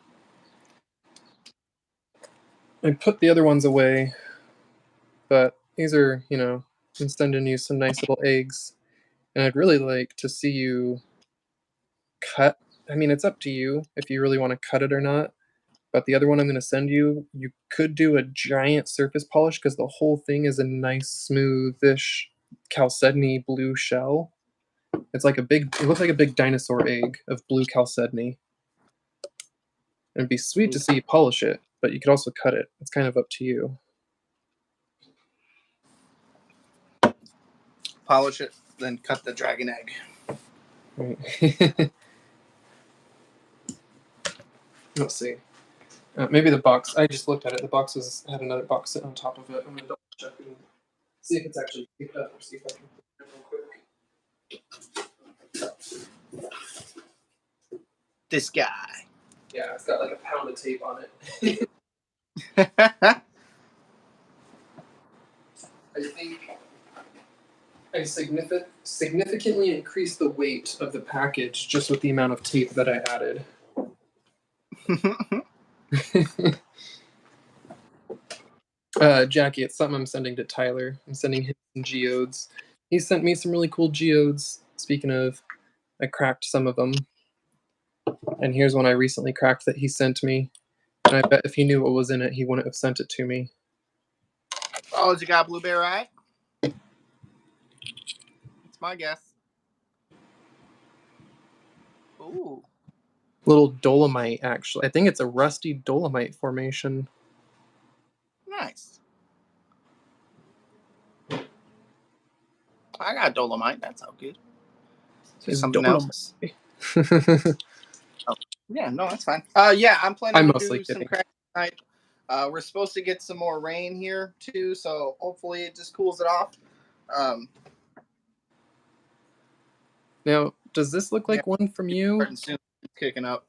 I put the other ones away, but these are, I'm sending you some nice little eggs. And I'd really like to see you cut. I mean, it's up to you if you really want to cut it or not. But the other one I'm going to send you, you could do a giant surface polish because the whole thing is a nice, smoothish chalcedony blue shell. It looks like a big dinosaur egg of blue chalcedony. And it'd be sweet to see you polish it, but you could also cut it. It's kind of up to you. Polish it, then cut the dragon egg. Right. Let's see. Maybe the box. I just looked at it. The box had another box sitting on top of it. I'm gonna double check and see if it's actually picked up, or see if I can put it real quick. This guy. Yeah, it's got like a pound of tape on it. I think I significantly increased the weight of the package just with the amount of tape that I added. Jackie, it's something I'm sending to Tyler. I'm sending him some geodes. He sent me some really cool geodes. Speaking of, I cracked some of them. And here's one I recently cracked that he sent me. And I bet if he knew what was in it, he wouldn't have sent it to me. Oh, has it got blueberry eye? That's my guess. Ooh. Little dolomite, actually. I think it's a rusty dolomite formation. Nice. I got dolomite. That's all good. It's something dolomite. else. Oh. Yeah, no, that's fine. I'm planning to mostly do some kidding. crack tonight. We're supposed to get some more rain here too, so hopefully it just cools it off. Now, does this look like Yeah. one from you? Starting soon, kicking up.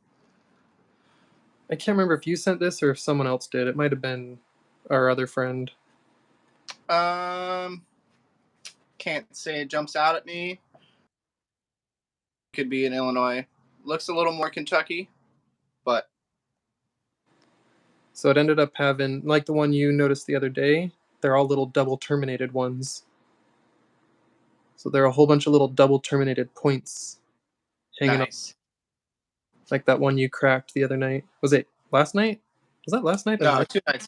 I can't remember if you sent this or if someone else did. It might have been our other friend. Can't say it jumps out at me. Could be in Illinois. Looks a little more Kentucky, but So it ended up having, like the one you noticed the other day, they're all little double terminated ones. So there are a whole bunch of little double terminated points hanging nice. up, like that one you cracked the other night. Was it last night? Was that last night? No, 2 nights.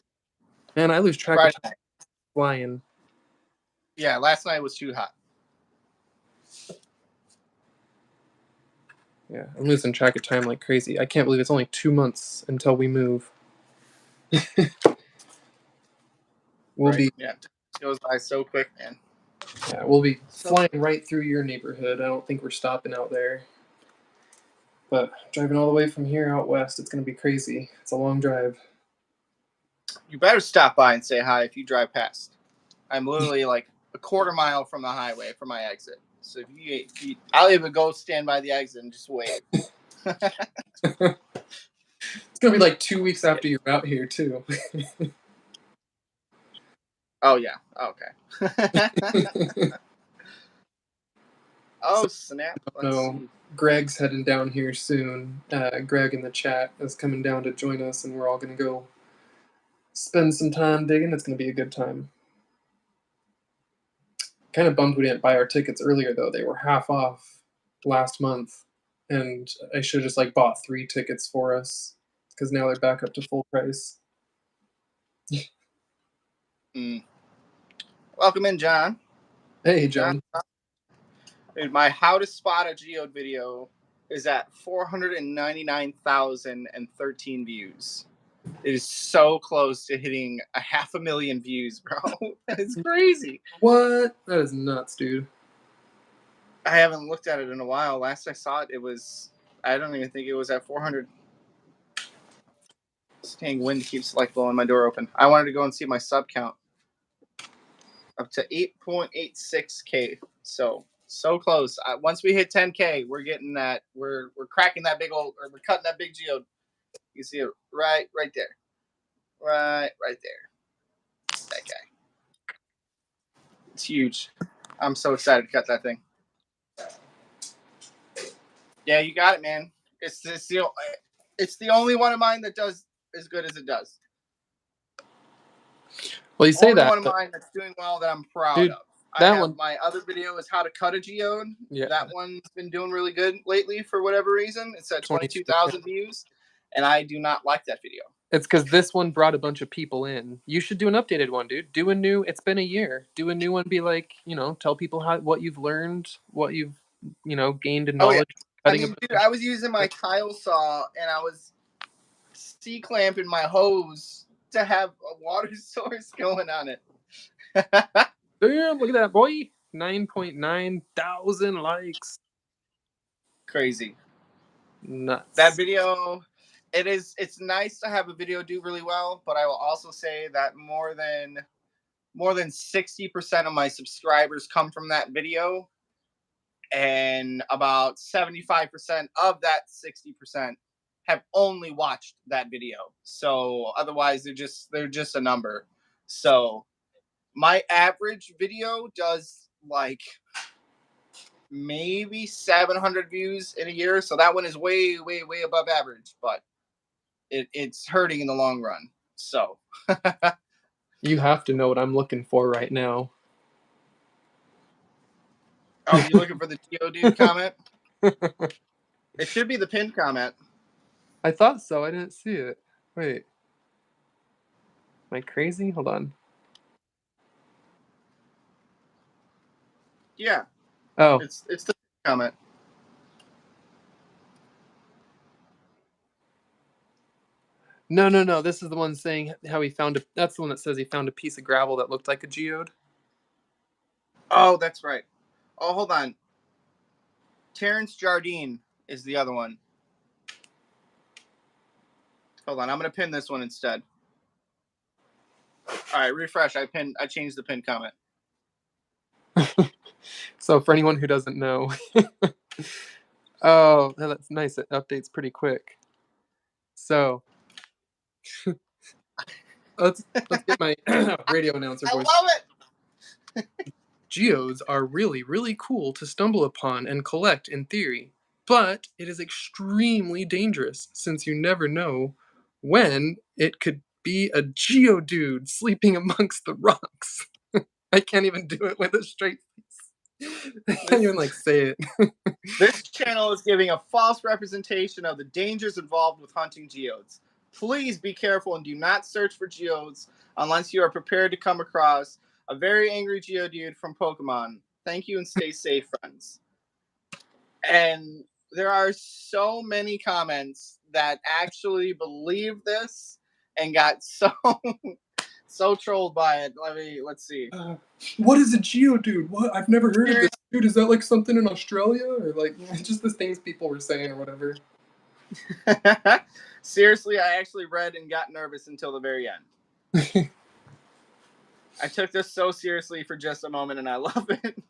Man, I lose track Friday of time night. flying. Yeah, last night was too hot. Yeah, I'm losing track of time like crazy. I can't believe it's only 2 months until we move. We'll be Yeah, it goes by so quick, man. yeah, we'll be flying right through your neighborhood. I don't think we're stopping out there. But driving all the way from here out west, it's going to be crazy. It's a long drive. You better stop by and say hi if you drive past. I'm literally like a quarter mile from the highway from my exit. So if you I'll even go stand by the exit and just wave. It's going to be like 2 weeks after you're out here, too. Oh, yeah. Okay. Oh, snap. Let's see. Greg's heading down here soon. Greg in the chat is coming down to join us, and we're all going to go spend some time digging. It's going to be a good time. Kind of bummed we didn't buy our tickets earlier, though. They were half off last month, and I should have just like bought 3 tickets for us because now they're back up to full price. Welcome in, John. Hey, John. Dude, my how to spot a geode video is at 499,013 views. It is so close to hitting 500,000 views, bro. It's crazy. What? That is nuts, dude. I haven't looked at it in a while. Last I saw it, I don't even think it was at 400. This dang wind keeps like blowing my door open. I wanted to go and see my sub count. Up to 8.86K. So close. Once we hit 10K, we're getting that. We're cracking that we're cutting that big geode. You see it right there. Right there. That guy. It's huge. I'm so excited to cut that thing. Yeah, you got it, man. It's the only one of mine that does as good as it does. Well, you say only that. One of mine that's doing well that I'm proud dude, of. One. My other video is how to cut a geode. Yeah. That one's been doing really good lately for whatever reason. It's at 22,000 views, and I do not like that video. It's because this one brought a bunch of people in. You should do an updated one, dude. Do a new. It's been a year. Do a new one. Be like, tell people what you've learned, what you've, gained in knowledge. Oh, yeah. Dude, I was using my tile saw and I was C-clamping my hose to have a water source going on it. Damn, look at that, boy. 9.9 thousand likes. Crazy. Nuts. That video, it's nice to have a video do really well, but I will also say that more than 60% of my subscribers come from that video, and about 75% of that 60% have only watched that video. So otherwise they're just a number. So my average video does like maybe 700 views in a year. So that one is way, way, way above average, but it's hurting in the long run. So you have to know what I'm looking for right now. Oh, you looking for the Dude comment? It should be the pinned comment. I thought so. I didn't see it. Wait. Am I crazy? Hold on. Yeah. Oh. It's the comment. No. This is the one saying how he found that's the one that says he found a piece of gravel that looked like a geode. Oh, that's right. Oh, hold on. Terrence Jardine is the other one. Hold on, I'm gonna pin this one instead. All right, refresh. I changed the pin comment. So for anyone who doesn't know, oh, that's nice. It updates pretty quick. So let's get my radio announcer voice. I love it. Geodes are really, really cool to stumble upon and collect in theory, but it is extremely dangerous since you never know when it could be a geodude sleeping amongst the rocks. I can't even do it with a straight face. I can't even say it. This channel is giving a false representation of the dangers involved with hunting geodes. Please be careful and do not search for geodes unless you are prepared to come across a very angry geodude from Pokemon. Thank you and stay safe, friends. And there are so many comments that actually believe this and got so trolled by it. Let's see. What is a geodude? What? I've never heard of this. Dude, is that like something in Australia? Or just the things people were saying or whatever? Seriously, I actually read and got nervous until the very end. I took this so seriously for just a moment and I love it.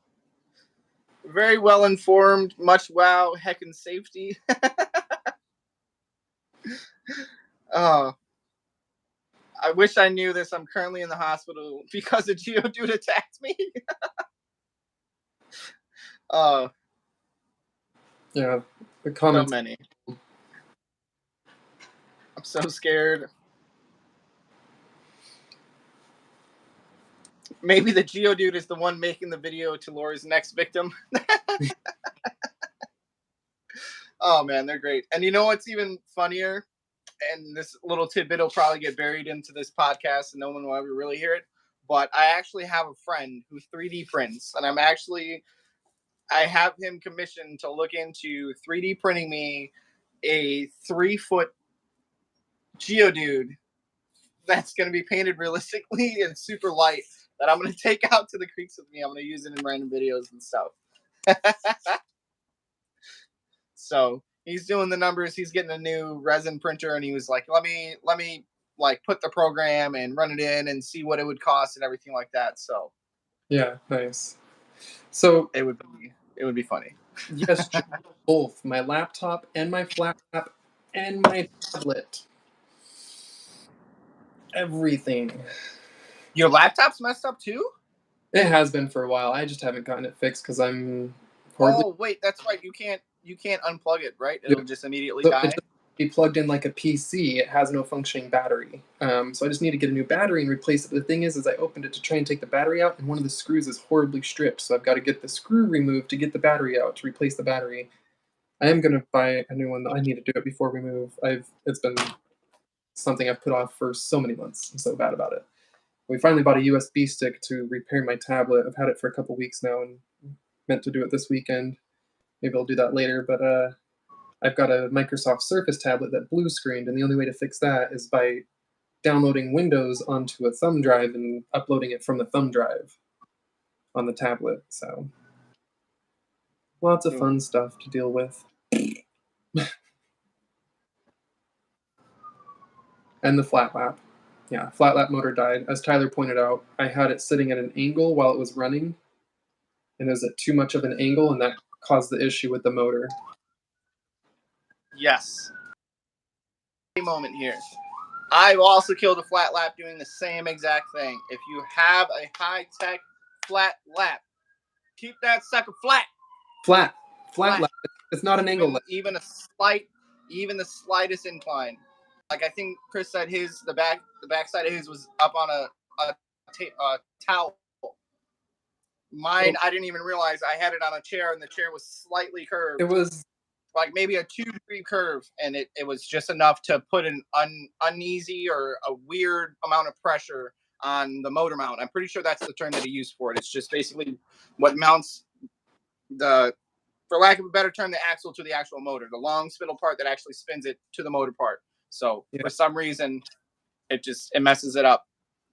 Very well informed, much wow, heckin' safety. Oh. I wish I knew this. I'm currently in the hospital because a geodude attacked me. Yeah, the comments. So many. I'm so scared. Maybe the geodude is the one making the video to Laura's next victim. Oh man, they're great. And you know what's even funnier? And this little tidbit will probably get buried into this podcast and no one will ever really hear it. But I actually have a friend who 3D prints, and I have him commissioned to look into 3D printing me a 3-foot geodude that's going to be painted realistically and super light that I'm going to take out to the creeks with me. I'm going to use it in random videos and stuff. So he's doing the numbers. He's getting a new resin printer, and he was like, "Let me put the program and run it in and see what it would cost and everything like that." So yeah, nice. So it would be funny. Yes, both my laptop and my flat top and my tablet. Everything. Your laptop's messed up too? It has been for a while. I just haven't gotten it fixed because I'm horribly. Oh wait, that's right. You can't unplug it, right? It'll just immediately die. It just be plugged in like a PC. It has no functioning battery. So I just need to get a new battery and replace it. But the thing is I opened it to try and take the battery out, and one of the screws is horribly stripped. So I've got to get the screw removed to get the battery out to replace the battery. I am gonna buy a new one. I need to do it before we move. It's been something I've put off for so many months. I'm so bad about it. We finally bought a USB stick to repair my tablet. I've had it for a couple weeks now and meant to do it this weekend. Maybe I'll do that later, but I've got a Microsoft Surface tablet that blue screened, and the only way to fix that is by downloading Windows onto a thumb drive and uploading it from the thumb drive on the tablet. So lots of fun stuff to deal with. And the flat lap. Yeah, flat lap motor died. As Tyler pointed out, I had it sitting at an angle while it was running, and it was at too much of an angle, and that caused the issue with the motor. Yes. Moment here. I've also killed a flat lap doing the same exact thing. If you have a high-tech flat lap, keep that sucker flat. Flat lap. It's not an angle. Even the slightest incline. Like I think Chris said the backside of his was up on a towel. Mine, I didn't even realize I had it on a chair, and the chair was slightly curved. It was like maybe a 2-degree curve, and it was just enough to put an uneasy or a weird amount of pressure on the motor mount. I'm pretty sure that's the term that he used for it. It's just basically what mounts for lack of a better term, the axle to the actual motor, the long spindle part that actually spins it to the motor part. So for some reason, it messes it up.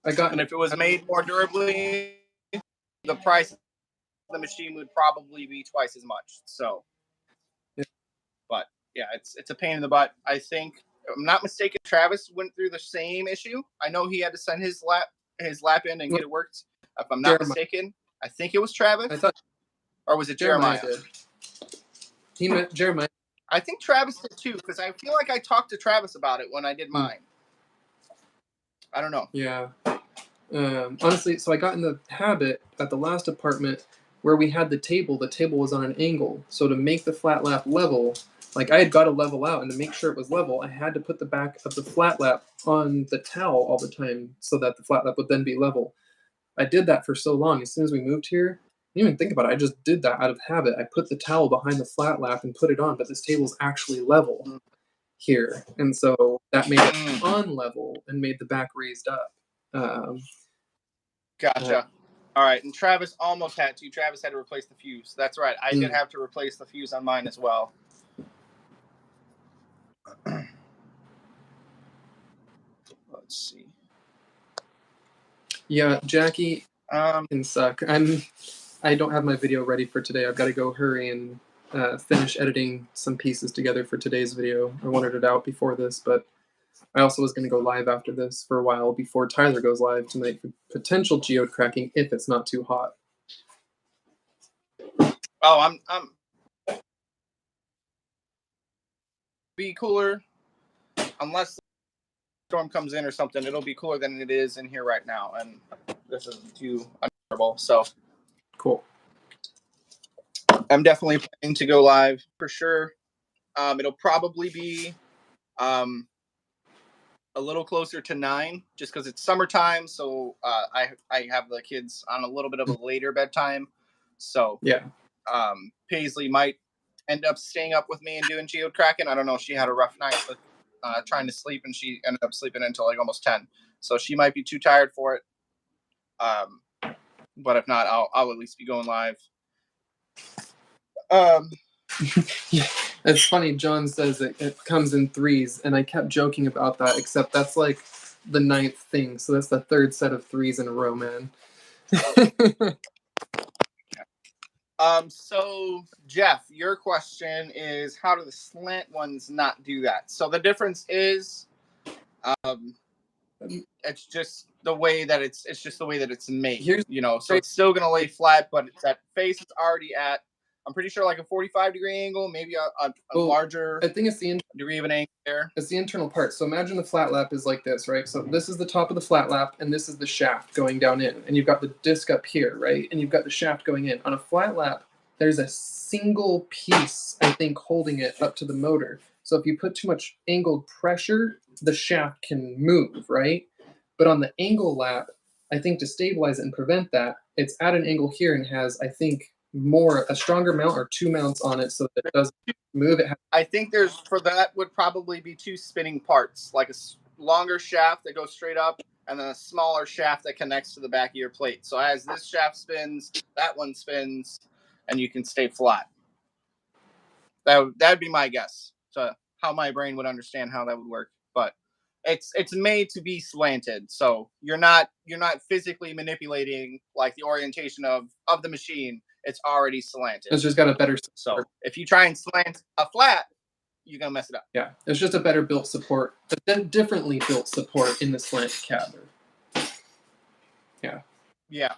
And if it was made more durably, the price of the machine would probably be twice as much. So, but yeah, it's a pain in the butt. I think I'm not mistaken, Travis went through the same issue. I know he had to send his lap in and get it worked. If I'm not mistaken, I think it was Travis. Or was it Jeremiah? He met Jeremiah. I think Travis did too, because I feel like I talked to Travis about it when I did mine. I don't know. Yeah. Honestly, so I got in the habit at the last apartment where we had the table was on an angle. So to make the flat lap level, like I had got to level out, and to make sure it was level, I had to put the back of the flat lap on the towel all the time so that the flat lap would then be level. I did that for so long. As soon as we moved here, I didn't even think about it. I just did that out of habit. I put the towel behind the flat lap and put it on, but this table's actually level here. And so that made it unlevel and made the back raised up. Gotcha. All right, and Travis almost had to. Travis had to replace the fuse. That's right. I did have to replace the fuse on mine as well. Let's see. Yeah, Jackie can suck. I don't have my video ready for today. I've got to go hurry and finish editing some pieces together for today's video. I wanted it out before this, but I also was going to go live after this for a while before Tyler goes live tonight for potential geode cracking if it's not too hot. Oh, I'm be cooler unless the storm comes in or something. It'll be cooler than it is in here right now, and this isn't too uncomfortable. So cool. I'm definitely planning to go live for sure. It'll probably be a little closer to 9, just because it's summertime. So I have the kids on a little bit of a later bedtime. So yeah, Paisley might end up staying up with me and doing geode cracking. I don't know. She had a rough night with trying to sleep, and she ended up sleeping until like almost 10. So she might be too tired for it. But if not, I'll at least be going live. Yeah, it's funny. John says it comes in 3s, and I kept joking about that. Except that's like the 9th thing, so that's the 3rd set of 3s in a row, man. So Jeff, your question is, how do the slant ones not do that? So the difference is, it's just the way that it's just the way that it's made. So it's still gonna lay flat, but it's that face is already at, I'm pretty sure, like a 45-degree angle, maybe a larger. I think it's the degree of an angle there. It's the internal part. So imagine the flat lap is like this, right? So this is the top of the flat lap, and this is the shaft going down in, and you've got the disc up here, right? And you've got the shaft going in. On a flat lap, there's a single piece, I think, holding it up to the motor. So if you put too much angled pressure, the shaft can move, right? But on the angle lap, I think to stabilize it and prevent that, it's at an angle here and has, I think, a stronger mount or 2 mounts on it so that it doesn't move. I think for that would probably be 2 spinning parts, like a longer shaft that goes straight up, and then a smaller shaft that connects to the back of your plate. So as this shaft spins, that one spins, and you can stay flat. That'd be my guess to how my brain would understand how that would work. But it's made to be slanted, so you're not physically manipulating like the orientation of the machine. It's already slanted. It's just got a better support. So if you try and slant a flat, you're gonna mess it up. Yeah, it's just a better built support, a differently built support in the slant cab. Yeah.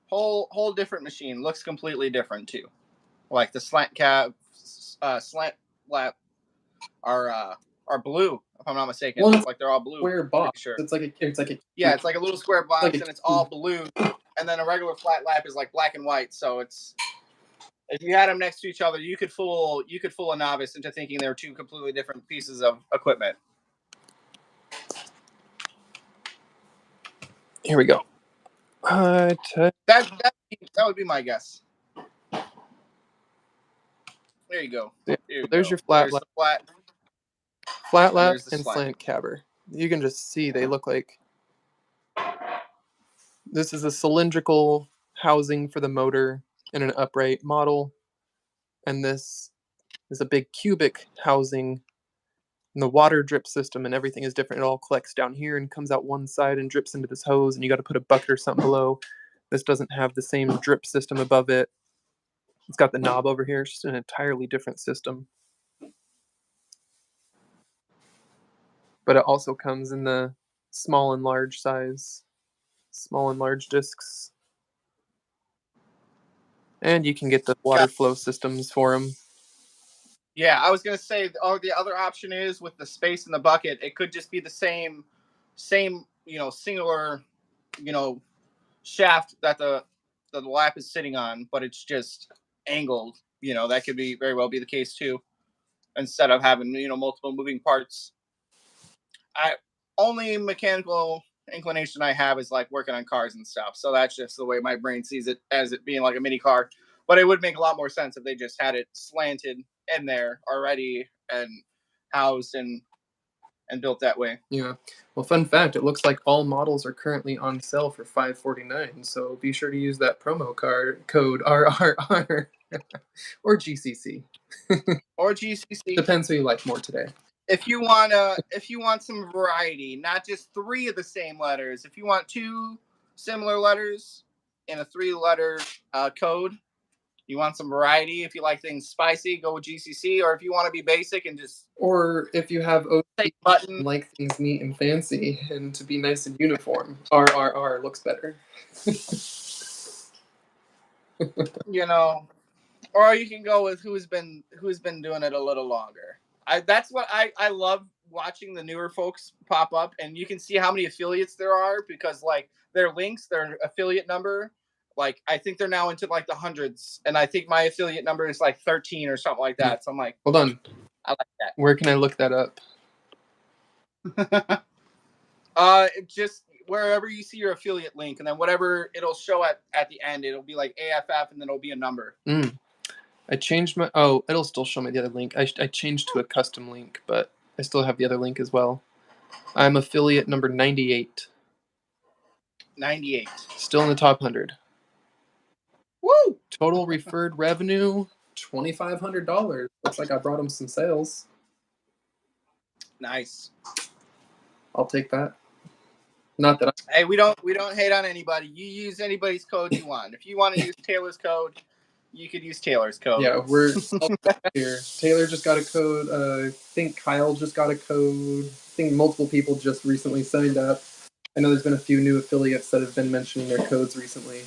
Whole different machine. Looks completely different too. Like the slant cab, slant lap are blue, if I'm not mistaken. Well, it's like they're all blue. Square box. Sure. It's like a yeah, it's like a little square box, and it's all blue. And then a regular flat lap is like black and white. So it's, if you had them next to each other, you could fool a novice into thinking they were 2 completely different pieces of equipment. Here we go. That would be my guess. There you go. There's your flat lap. Flat lap and slant cabber. You can just see they look like. This is a cylindrical housing for the motor in an upright model, and this is a big cubic housing. And the water drip system and everything is different. It all collects down here and comes out one side and drips into this hose, and you got to put a bucket or something below. This doesn't have the same drip system above it. It's got the knob over here. It's just an entirely different system. but it also comes in the small and large size, small and large discs. And you can get the water flow systems for them. Yeah, I was gonna say, the other option is with the space in the bucket, it could just be the same, singular, shaft that the lap is sitting on, but it's just angled. That could be very well be the case too, instead of having multiple moving parts. I only mechanical inclination I have is like working on cars and stuff, so that's just the way my brain sees it, as it being like a mini car. But it would make a lot more sense if they just had it slanted in there already and housed and built that way. Yeah. Well, fun fact, it looks like all models are currently on sale for $549, so be sure to use that promo code RRR or GCC. Or GCC. Depends who you like more today. If you want some variety, not just 3 of the same letters, if you want 2 similar letters in a 3-letter code, you want some variety. If you like things spicy, go with GCC. Or if you want to be basic and just, or if you have OC button, and like things neat and fancy and to be nice and uniform, RRR looks better. Or you can go with who's been doing it a little longer. That's what I love, watching the newer folks pop up, and you can see how many affiliates there are, because like their links, their affiliate number, like I think they're now into like the hundreds, and I think my affiliate number is like 13 or something like that. So I'm like, hold on, I like that. Where can I look that up? Just wherever you see your affiliate link, and then whatever it'll show at the end, it'll be like AFF, and then it'll be a number. I changed my, it'll still show me the other link. I changed to a custom link, but I still have the other link as well. I'm affiliate number 98. 98. Still in the top 100. Woo! Total referred revenue, $2,500. Looks like I brought him some sales. Nice. I'll take that. Not that Hey, we don't hate on anybody. You use anybody's code you want. If you want to use Taylor's code, you could use Taylor's code. Yeah, we're here. Taylor just got a code. I think Kyle just got a code. I think multiple people just recently signed up. I know there's been a few new affiliates that have been mentioning their codes recently.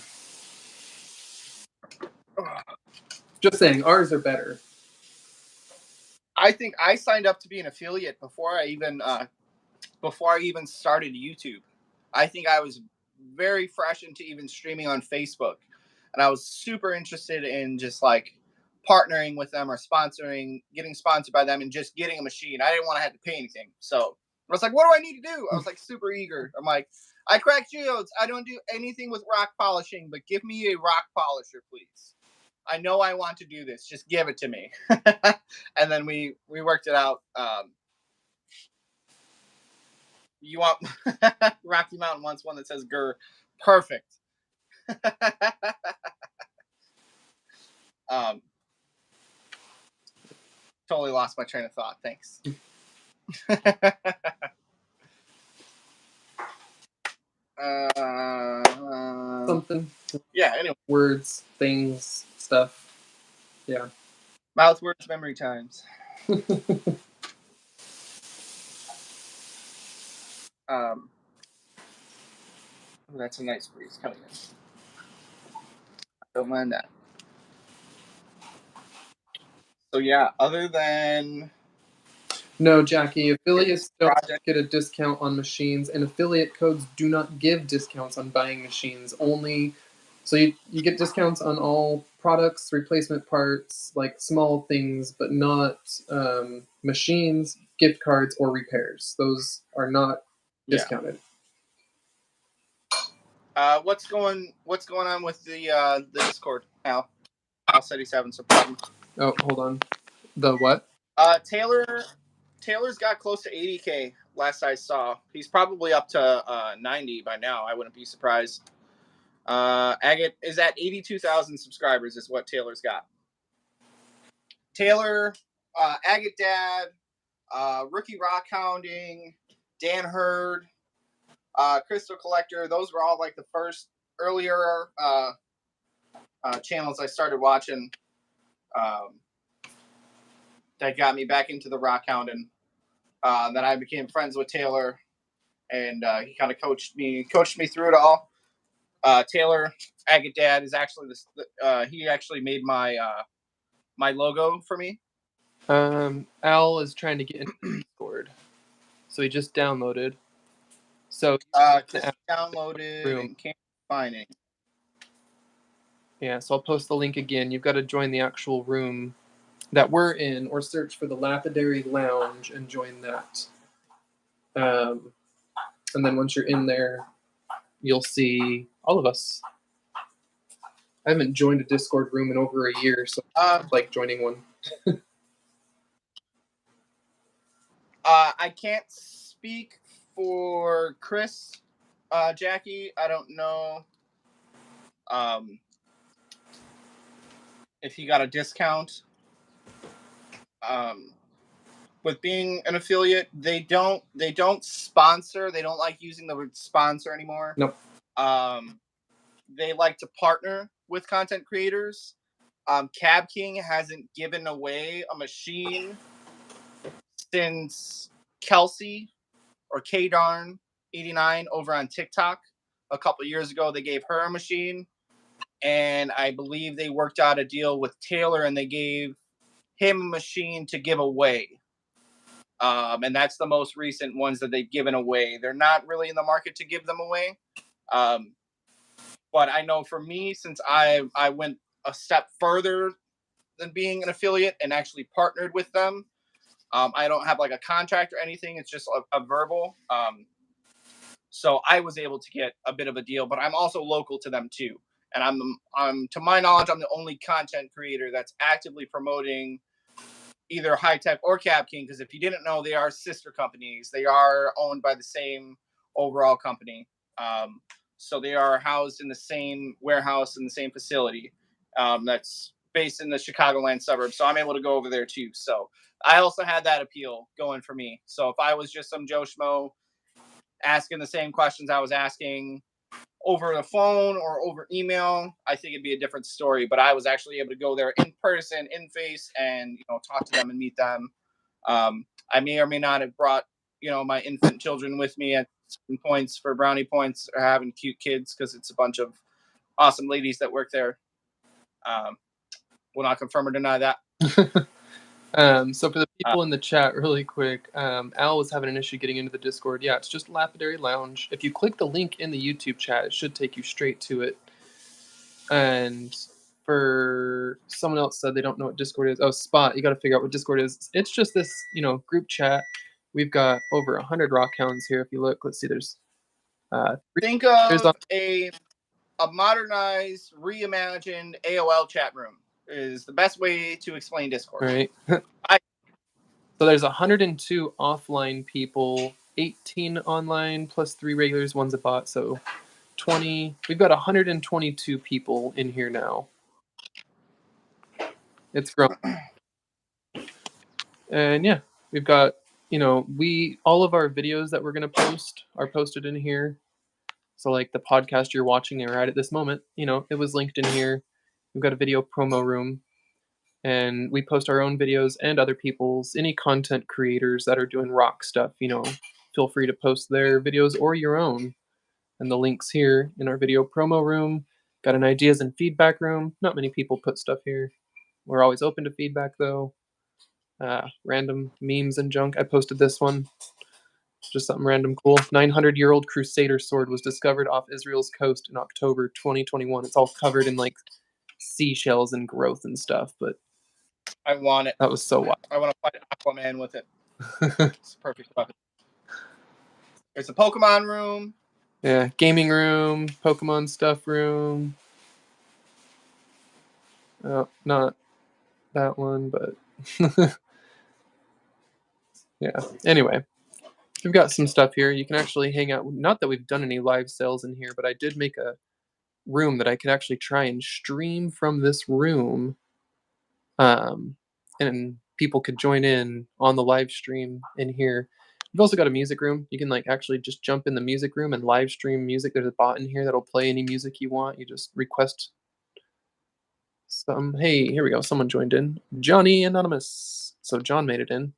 Just saying, ours are better. I think I signed up to be an affiliate before I even started YouTube. I think I was very fresh into even streaming on Facebook, and I was super interested in just like partnering with them or getting sponsored by them, and just getting a machine. I didn't want to have to pay anything, so I was like, "What do I need to do?" I was like super eager. I'm like, "I crack geodes. I don't do anything with rock polishing, but give me a rock polisher, please. I know I want to do this. Just give it to me." And then we worked it out. You want Rocky Mountain wants one that says "Grr." Perfect. Totally lost my train of thought. Thanks. Something. Yeah, anyway. Words, things, stuff. Yeah. Mouth words, memory times. That's a nice breeze coming in. Don't mind that. So yeah, other than... No, Jackie, affiliates don't get a discount on machines, and affiliate codes do not give discounts on buying machines. Only, so you get discounts on all products, replacement parts, like small things, but not machines, gift cards, or repairs. Those are not discounted. What's going on with the Discord, Al? Al said he's having some problems. Oh, hold on. The what? Taylor's got close to 80K last I saw. He's probably up to 90 by now. I wouldn't be surprised. Agate is at 82,000 subscribers is what Taylor's got. Taylor, Agate Dad, Rookie Rockhounding, Dan Hurd, Crystal Collector. Those were all like the first earlier channels I started watching. That got me back into the rockhounding. Then I became friends with Taylor, and he kind of coached me through it all. Taylor Agate Dad is actually he actually made my my logo for me. Al is trying to get into Discord, so he just downloaded. So just downloaded and can't find it. Yeah, so I'll post the link again. You've got to join the actual room that we're in, or search for the Lapidary Lounge and join that. And then once you're in there, you'll see all of us. I haven't joined a Discord room in over a year, so it's like joining one. I can't speak for Chris, Jackie. I don't know if he got a discount. With being an affiliate, they don't sponsor. They don't like using the word sponsor anymore. Nope. They like to partner with content creators. Cab King hasn't given away a machine since Kelsey or Kdarn 89 over on TikTok. A couple years ago, they gave her a machine, and I believe they worked out a deal with Taylor, and they gave him a machine to give away. And that's the most recent ones that they've given away. They're not really in the market to give them away. But I know for me, since I went a step further than being an affiliate and actually partnered with them, I don't have like a contract or anything. It's just a verbal. So I was able to get a bit of a deal, but I'm also local to them too. And I'm to my knowledge, I'm the only content creator that's actively promoting either High Tech or Cab King, because if you didn't know, they are sister companies. They are owned by the same overall company. So they are housed in the same warehouse in the same facility that's based in the Chicagoland suburbs. So I'm able to go over there too. So I also had that appeal going for me. So if I was just some Joe Schmo asking the same questions I was asking over the phone or over email, I think it'd be a different story. But I was actually able to go there in person, in face, and talk to them and meet them. I may or may not have brought my infant children with me at certain points for brownie points or having cute kids, because it's a bunch of awesome ladies that work there. Will not confirm or deny that. So for the people in the chat, really quick, Al was having an issue getting into the Discord. Yeah, it's just Lapidary Lounge. If you click the link in the YouTube chat, it should take you straight to it. And for someone else said they don't know what Discord is. Oh, Spot, you got to figure out what Discord is. It's just this, group chat. We've got over 100 rockhounds here. If you look, let's see, there's think of a modernized, reimagined AOL chat room is the best way to explain Discord. Right. So there's 102 offline people, 18 online plus 3 regulars, one's a bot, so 20. We've got 122 people in here now. It's growing. And yeah, we've got, all of our videos that we're going to post are posted in here. So like the podcast you're watching right at this moment, it was linked in here. We've got a video promo room, and we post our own videos and other people's. Any content creators that are doing rock stuff, feel free to post their videos or your own. And the links here in our video promo room. Got an ideas and feedback room. Not many people put stuff here. We're always open to feedback though. Random memes and junk. I posted this one. Just something random cool. 900-year-old Crusader sword was discovered off Israel's coast in October 2021. It's all covered in like seashells and growth and stuff, but I want it. That was so wild. I want to fight Aquaman with it. It's a perfect weapon. There's a Pokemon room. Yeah, gaming room, Pokemon stuff room. Oh, not that one, but yeah. Anyway, we've got some stuff here. You can actually hang out. Not that we've done any live sales in here, but I did make a room that I could actually try and stream from this room. And people could join in on the live stream in here. We've also got a music room. You can actually just jump in the music room and live stream music. There's a bot in here that'll play any music you want. You just request some. Hey, here we go. Someone joined in. Johnny Anonymous. So John made it in.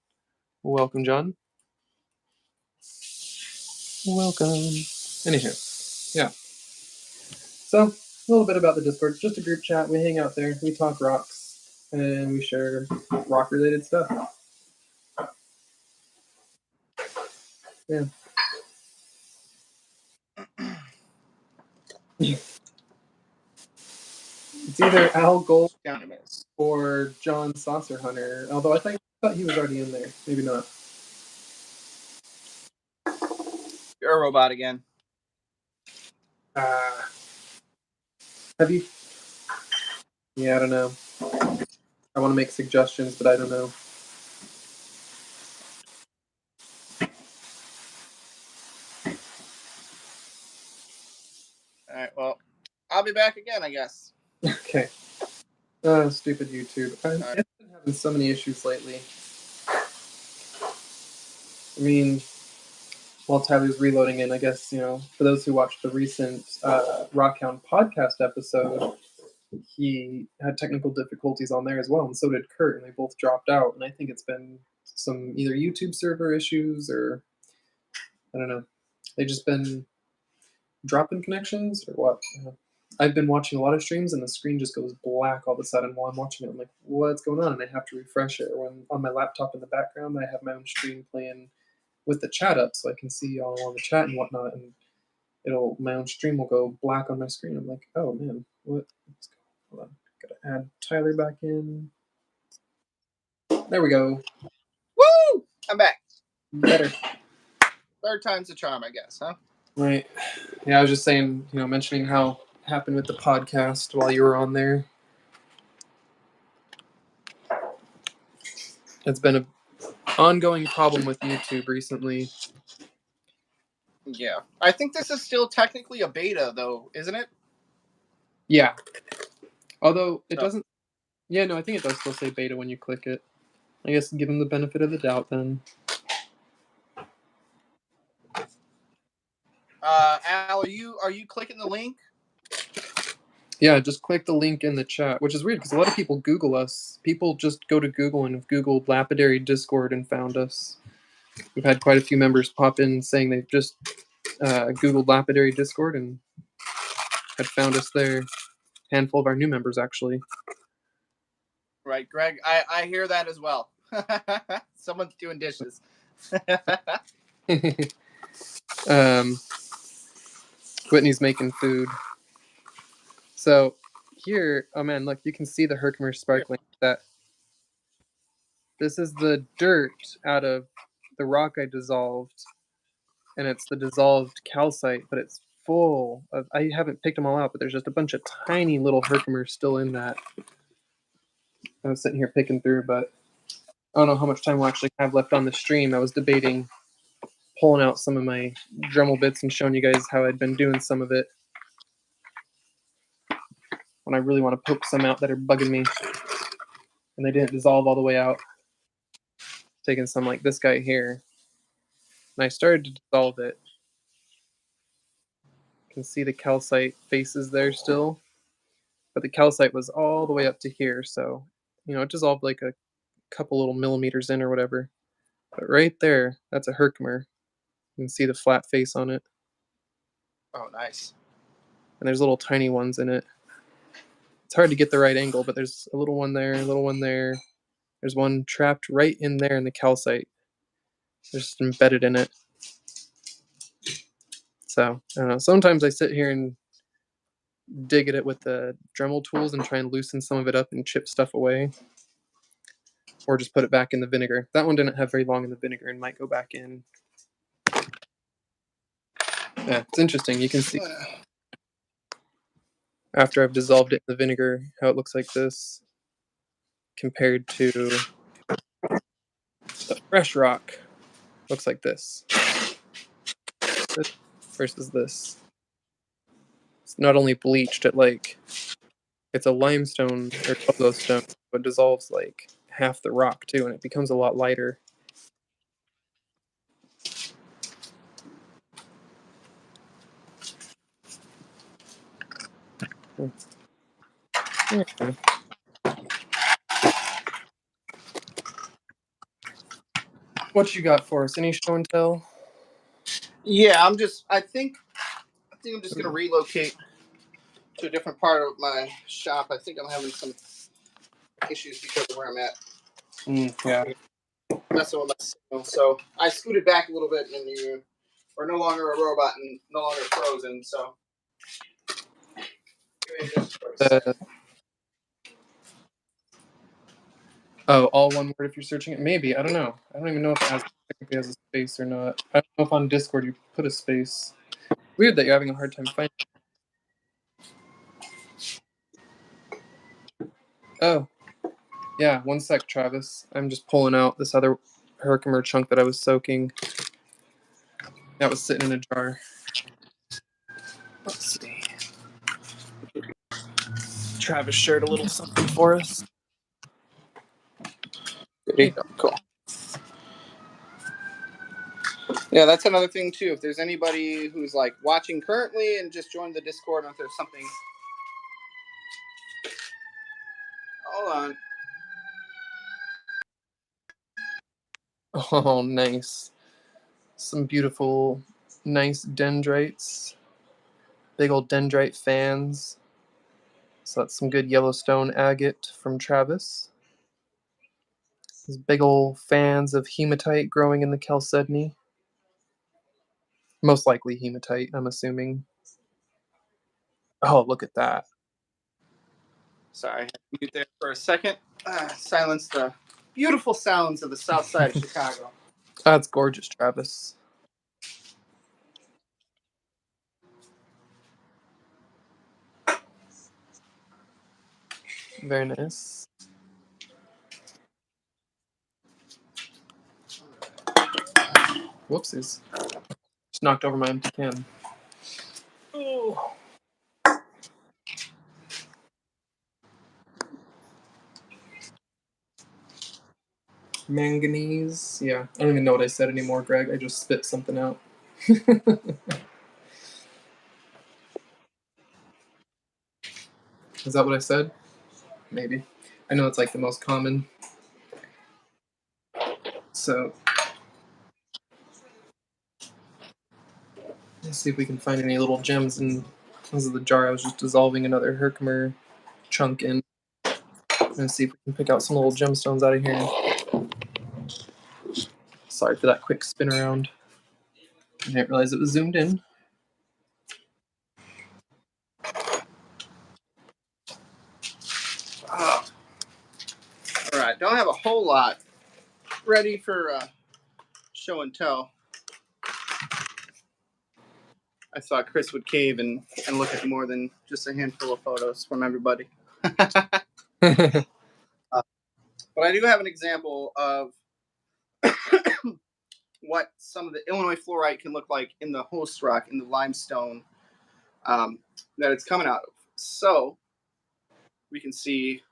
Welcome, John. Welcome. Anywho, yeah. So, a little bit about the Discord. It's just a group chat. We hang out there. We talk rocks. And we share rock-related stuff. Yeah. It's either Al Gold or John Saucer Hunter. Although I thought he was already in there. Maybe not. You're a robot again. Have you? Yeah, I don't know. I want to make suggestions, but I don't know. All right, well, I'll be back again, I guess. Okay. Stupid YouTube. I've been having so many issues lately. I mean, while Tyler's reloading in, I guess, for those who watched the recent Rockhound podcast episode, he had technical difficulties on there as well, and so did Kurt, and they both dropped out. And I think it's been some either YouTube server issues or, I don't know, they've just been dropping connections or what. I've been watching a lot of streams and the screen just goes black all of a sudden while I'm watching it. I'm like, what's going on? And I have to refresh it. Or when on my laptop in the background, I have my own stream playing with the chat up so I can see all on the chat and whatnot. And my own stream will go black on my screen. I'm like, oh man, what? Let's go. Hold on. Gotta add Tyler back in. There we go. Woo! I'm back. Better. Third time's the charm, I guess, huh? Right. Yeah, I was just saying, mentioning how it happened with the podcast while you were on there. It's been an ongoing problem with YouTube recently. Yeah. I think this is still technically a beta, though, isn't it? Yeah. Although it doesn't... Yeah, no, I think it does still say beta when you click it. I guess give them the benefit of the doubt then. Al, are you clicking the link? Yeah, just click the link in the chat, which is weird because a lot of people Google us. People just go to Google and have Googled Lapidary Discord and found us. We've had quite a few members pop in saying they've just Googled Lapidary Discord and had found us there. Handful of our new members, actually. Right, Greg. I hear that as well. Someone's doing dishes. Whitney's making food. So here, oh man, look, you can see the Herkimer sparkling. This is the dirt out of the rock I dissolved, and it's the dissolved calcite, but it's full of, I haven't picked them all out, but there's just a bunch of tiny little Herkimers still in that. I was sitting here picking through, but I don't know how much time we'll actually have left on the stream. I was debating pulling out some of my Dremel bits and showing you guys how I'd been doing some of it when I really want to poke some out that are bugging me. And they didn't dissolve all the way out. Taking some like this guy here. And I started to dissolve it. You can see the calcite faces there still. But the calcite was all the way up to here. So, it dissolved like a couple little millimeters in or whatever. But right there, that's a Herkimer. You can see the flat face on it. Oh, nice. And there's little tiny ones in it. It's hard to get the right angle, but there's a little one there, a little one there. There's one trapped right in there in the calcite. Just embedded in it. So, I don't know. Sometimes I sit here and dig at it with the Dremel tools and try and loosen some of it up and chip stuff away. Or just put it back in the vinegar. That one didn't have very long in the vinegar and might go back in. Yeah, it's interesting. You can see after I've dissolved it in the vinegar how it looks like this compared to the fresh rock. Looks like this versus this. It's not only bleached at it's a limestone or pueblo stone, but dissolves like half the rock too, and it becomes a lot lighter. Yeah. What you got for us? Any show and tell? Yeah, I think I'm just gonna relocate to a different part of my shop. I think I'm having some issues because of where I'm at. Yeah. Messing with my signal. So I scooted back a little bit, and you are no longer a robot and no longer frozen. So give me just for a second. Oh, all one word if you're searching it? Maybe. I don't know. I don't even know if it technically has a space or not. I don't know if on Discord you put a space. Weird that you're having a hard time finding it. Oh. Yeah, one sec, Travis. I'm just pulling out this other Herkimer chunk that I was soaking. That was sitting in a jar. Let's see. Travis shared a little something for us. There you go. Cool. Yeah, that's another thing too. If there's anybody who's like watching currently and just joined the Discord, or if there's something, hold on. Oh, nice. Some beautiful, nice dendrites. Big old dendrite fans. So that's some good Yellowstone agate from Travis. These big old fans of hematite growing in the chalcedony. Most likely hematite, I'm assuming. Oh, look at that. Sorry, I had to mute there for a second. Silence the beautiful sounds of the south side of Chicago. That's gorgeous, Travis. Very nice. Whoopsies. Just knocked over my empty can. Oh. Manganese. Yeah, I don't even know what I said anymore, Greg. I just spit something out. Is that what I said? Maybe. I know it's like the most common. So let's see if we can find any little gems in terms of the jar I was just dissolving another Herkimer chunk in. And see if we can pick out some little gemstones out of here. Sorry for that quick spin around. I didn't realize it was zoomed in. All right, don't have a whole lot ready for show and tell. I thought Chris would cave and look at more than just a handful of photos from everybody. But I do have an example of what some of the Illinois fluorite can look like in the host rock, in the limestone that it's coming out of. So we can see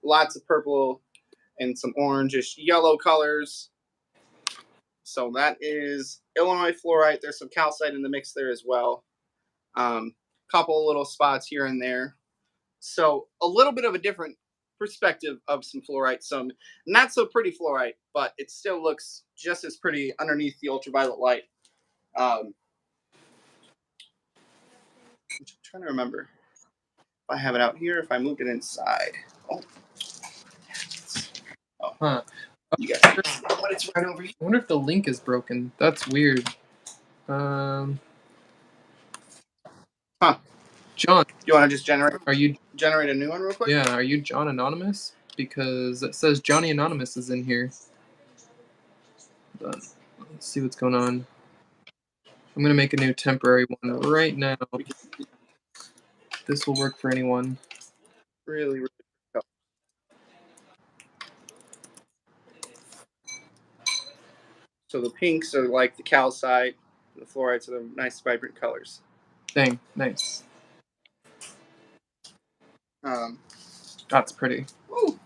lots of purple and some orangish yellow colors. So that is Illinois fluorite. There's some calcite in the mix there as well. Couple little spots here and there. So a little bit of a different perspective of some fluorite, some not so pretty fluorite, but it still looks just as pretty underneath the ultraviolet light. I'm trying to remember if I have it out here, if I moved it inside. Oh. Huh. You guys can see it, but it's right over here. I wonder if the link is broken. That's weird. John, You want to just generate a new one real quick? Yeah, are you John Anonymous? Because it says Johnny Anonymous is in here. But let's see what's going on. I'm gonna make a new temporary one right now. This will work for anyone. Really, really cool. So the pinks are like the calcite, the fluorites are the nice vibrant colors. Dang, nice. That's pretty. Ooh.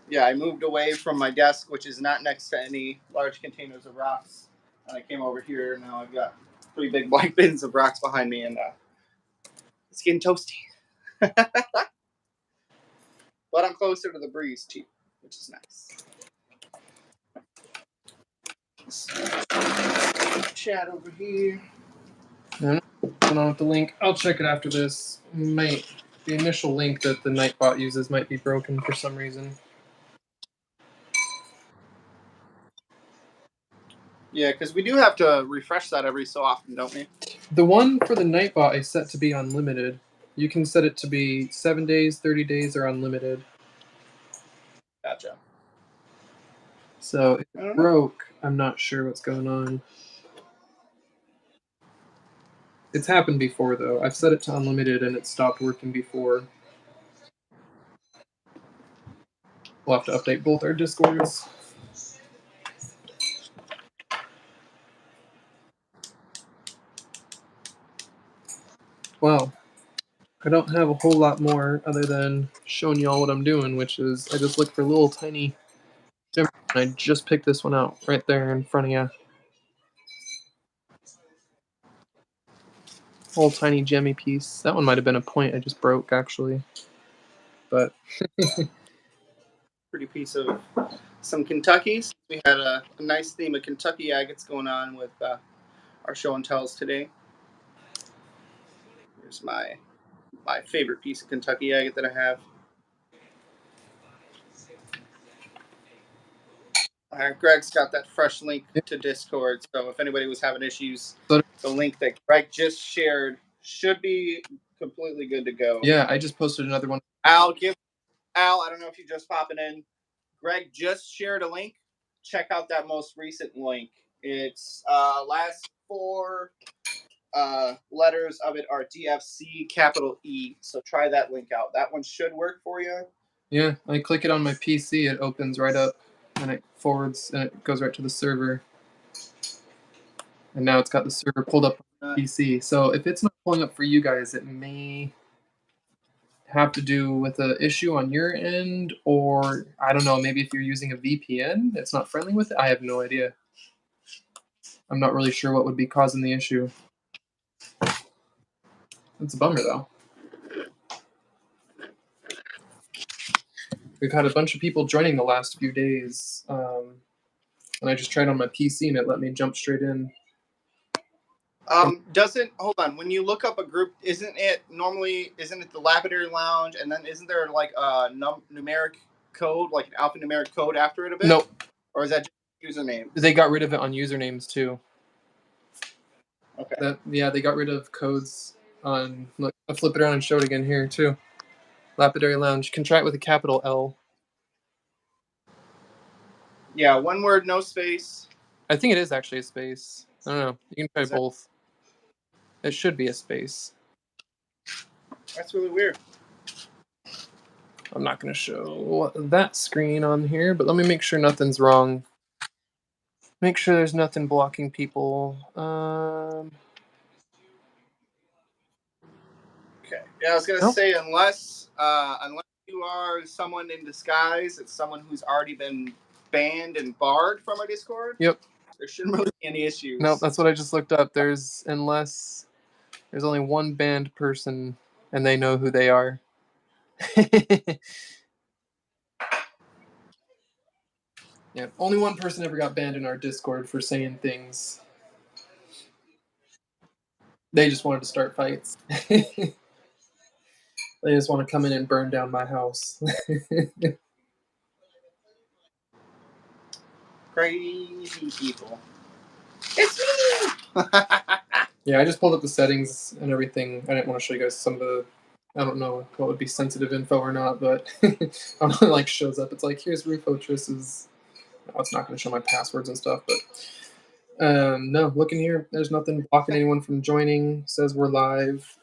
Yeah, I moved away from my desk, which is not next to any large containers of rocks. And I came over here, and now I've got 3 big black bins of rocks behind me, and it's getting toasty. But I'm closer to the breeze, too, which is nice. chat over here. I don't know what's going on with the link. I'll check it after this. The initial link that the Nightbot uses might be broken for some reason. Yeah, because we do have to refresh that every so often, don't we? The one for the Nightbot is set to be unlimited. You can set it to be 7 days, 30 days, or unlimited. Gotcha. So if it broke, I'm not sure what's going on. It's happened before, though. I've set it to unlimited and it stopped working before. We'll have to update both our Discords. Wow. I don't have a whole lot more other than showing y'all what I'm doing, which is I just look for little tiny gems, and I just picked this one out right there in front of you. Little tiny gemmy piece. That one might have been a point I just broke, actually. But pretty piece of some Kentuckys. We had a nice theme of Kentucky agates going on with our show and tells today. Here's my favorite piece of Kentucky agate that I have. All right, Greg's got that fresh link to Discord, so if anybody was having issues, the link that Greg just shared should be completely good to go. Yeah, I just posted another one. Al, I don't know if you're just popping in. Greg just shared a link. Check out that most recent link. It's last 4 letters of it are DFC capital E. So try that link out. That one should work for you. Yeah, I click it on my PC, it opens right up, and it forwards, and it goes right to the server. And now it's got the server pulled up on the PC. So if it's not pulling up for you guys, it may have to do with an issue on your end, or I don't know, maybe if you're using a VPN, it's not friendly with it. I have no idea. I'm not really sure what would be causing the issue. It's a bummer, though. We've had a bunch of people joining the last few days, and I just tried on my PC and it let me jump straight in. Hold on, when you look up a group, isn't it the Lapidary Lounge, and then isn't there like a numeric code, like an alphanumeric code after it a bit? Nope. Or is that just usernames? They got rid of it on usernames too. Okay. They got rid of codes on. Look, I'll flip it around and show it again here too. Lapidary Lounge. Contract with a capital L. Yeah, one word, no space. I think it is actually a space. I don't know. You can try both. It should be a space. That's really weird. I'm not going to show that screen on here, but let me make sure nothing's wrong. Make sure there's nothing blocking people. Okay. Yeah, I was going to say unless you are someone in disguise, it's someone who's already been banned and barred from our Discord. Yep. There shouldn't really be any issues. No, that's what I just looked up. Unless there's only one banned person and they know who they are. Yeah, only one person ever got banned in our Discord for saying things. They just wanted to start fights. They just want to come in and burn down my house. Crazy people. It's me! Yeah, I just pulled up the settings and everything. I didn't want to show you guys some of the, I don't know what would be sensitive info or not, but it shows up. It's like, here's Rufo Triss's. No, it's not going to show my passwords and stuff, but no, looking here, there's nothing blocking anyone from joining. It says we're live.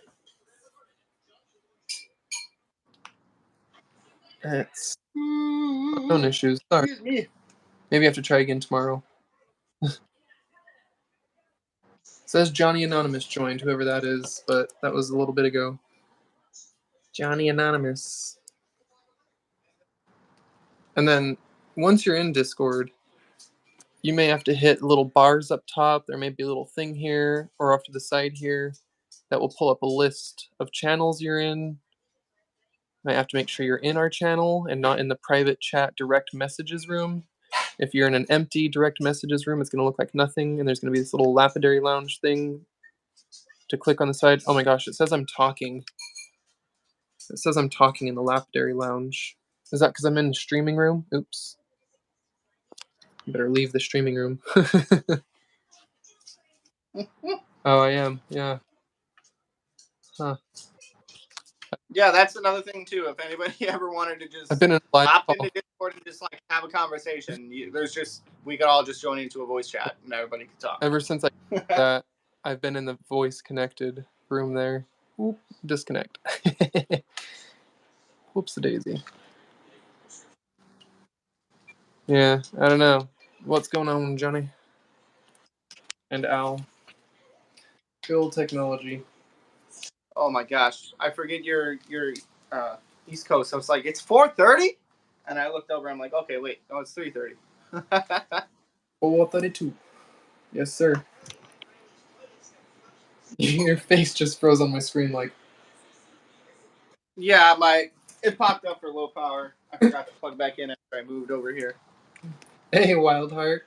It's no issues. Sorry. Maybe I have to try again tomorrow. Says Johnny Anonymous joined, whoever that is, but that was a little bit ago. Johnny Anonymous. And then once you're in Discord, you may have to hit little bars up top. There may be a little thing here or off to the side here that will pull up a list of channels you're in. You might have to make sure you're in our channel and not in the private chat direct messages room. If you're in an empty direct messages room, it's going to look like nothing, and there's going to be this little Lapidary lounge thing to click on the side. Oh my gosh, it says I'm talking. It says I'm talking in the Lapidary lounge. Is that because I'm in the streaming room? Oops. You better leave the streaming room. Oh, I am. Yeah. Huh. Yeah, that's another thing too. If anybody ever wanted to just I've been in live hop call. into Discord and just like have a conversation, we could all just join into a voice chat and everybody could talk. Ever since I did that, I've been in the voice connected room there. Oop, disconnect. Whoops a daisy. Yeah, I don't know. What's going on, Johnny? And Al. Good old technology. Oh my gosh, I forget your East Coast. I was like, it's 4:30, and I looked over. I'm like, okay, wait, no, it's 3:30. 4:32. Yes, sir. Your face just froze on my screen like. Yeah, it popped up for low power. I forgot to plug back in after I moved over here. Hey, Wildheart.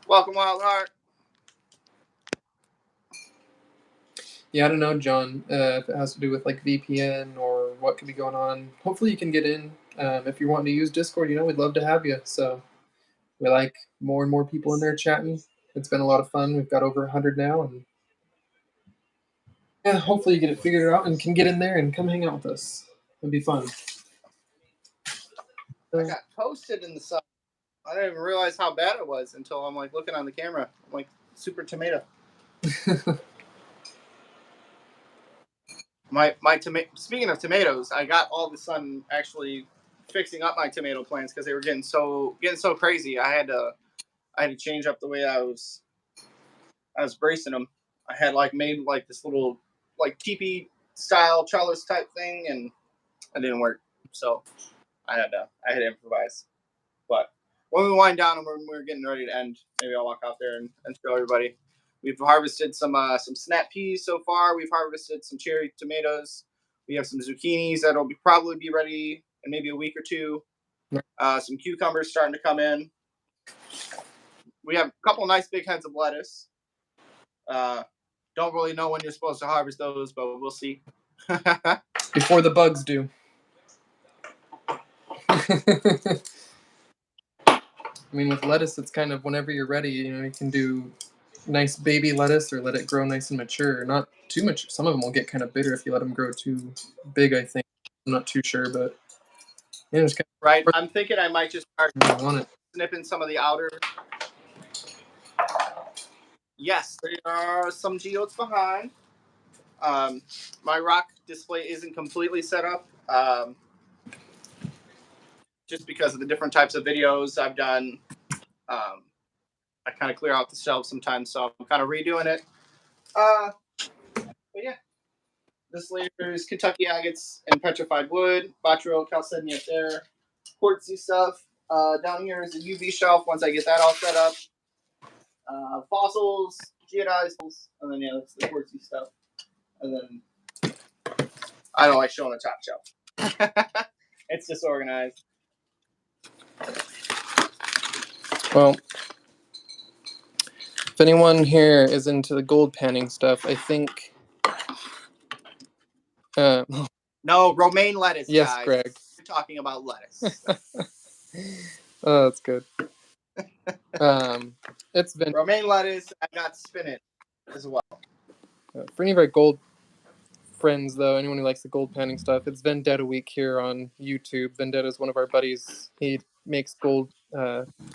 Welcome, Wildheart. Yeah, I don't know, John, if it has to do with like VPN or what could be going on. Hopefully you can get in. If you're wanting to use Discord, we'd love to have you. So we like more and more people in there chatting. It's been a lot of fun. We've got over 100 now, and yeah, hopefully you get it figured out and can get in there and come hang out with us. It'd be fun. I got toasted in the sun. I didn't even realize how bad it was until I'm like looking on the camera. I'm like, super tomato. Speaking of tomatoes, I got all of a sudden actually fixing up my tomato plants because they were getting so crazy. I had to change up the way I was bracing them. I had made this little teepee style trellis type thing, and it didn't work. So I had to improvise. But when we wind down and when we're getting ready to end, maybe I'll walk out there and show everybody. We've harvested some snap peas so far. We've harvested some cherry tomatoes. We have some zucchinis that'll probably be ready in maybe a week or two. Some cucumbers starting to come in. We have a couple nice big heads of lettuce. Don't really know when you're supposed to harvest those, but we'll see. Before the bugs do. I mean, with lettuce, it's kind of whenever you're ready. You can do nice baby lettuce or let it grow nice and mature. Not too much. Some of them will get kind of bitter if you let them grow too big, I think. I'm not too sure, but yeah, just kind of right. I'm thinking I might just start snipping some of the outer. Yes, there are some geodes behind. My rock display isn't completely set up. Just because of the different types of videos I've done. I kind of clear out the shelves sometimes, so I'm kind of redoing it. But yeah, this layer is Kentucky agates and petrified wood, Botryl chalcedony up there, quartzy stuff. Down here is a UV shelf once I get that all set up. Fossils, geodized, and then that's the quartzy stuff. And then I don't like showing the top shelf. It's disorganized. Well, if anyone here is into the gold panning stuff, I think. No, romaine lettuce. Yes, guys. Greg. We're talking about lettuce. Oh, that's good. It's been romaine lettuce. I got spinach as well. For any of our gold friends, though, anyone who likes the gold panning stuff, it's Vendetta Week here on YouTube. Vendetta is one of our buddies. He makes gold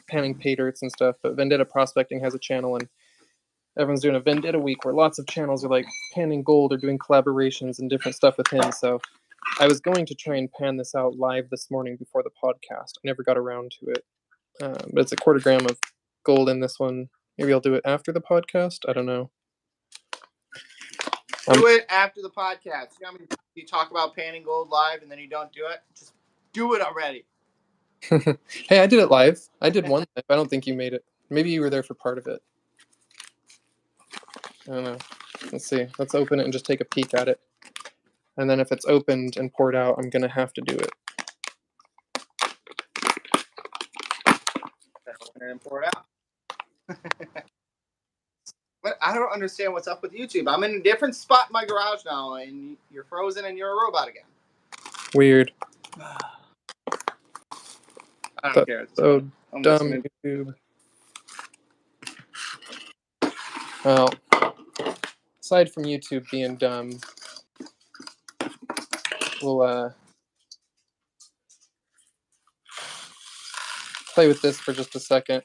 panning pay dirts and stuff, but Vendetta Prospecting has a channel, and everyone's doing a Vendetta Week where lots of channels are like panning gold or doing collaborations and different stuff with him. So I was going to try and pan this out live this morning before the podcast. I never got around to it, but it's a 1/4 gram of gold in this one. Maybe I'll do it after the podcast. I don't know. Do it after the podcast. You know how many times you talk about panning gold live and then you don't do it? Just do it already. Hey, I did it live. I did one live. I don't think you made it. Maybe you were there for part of it. I don't know. Let's see. Let's open it and just take a peek at it. And then if it's opened and poured out, I'm going to have to do it. And pour it out. But I don't understand what's up with YouTube. I'm in a different spot in my garage now, and you're frozen and you're a robot again. Weird. I don't care. So dumb, YouTube. Well, aside from YouTube being dumb, we'll play with this for just a second.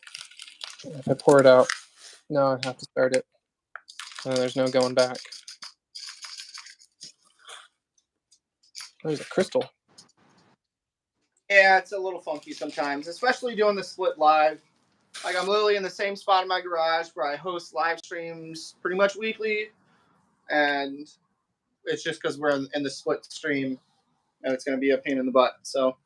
If I pour it out, now I have to start it. There's no going back. There's a crystal. Yeah, it's a little funky sometimes, especially doing the split live. Like, I'm literally in the same spot in my garage where I host live streams pretty much weekly, and it's just because we're in the split stream, and it's going to be a pain in the butt. So,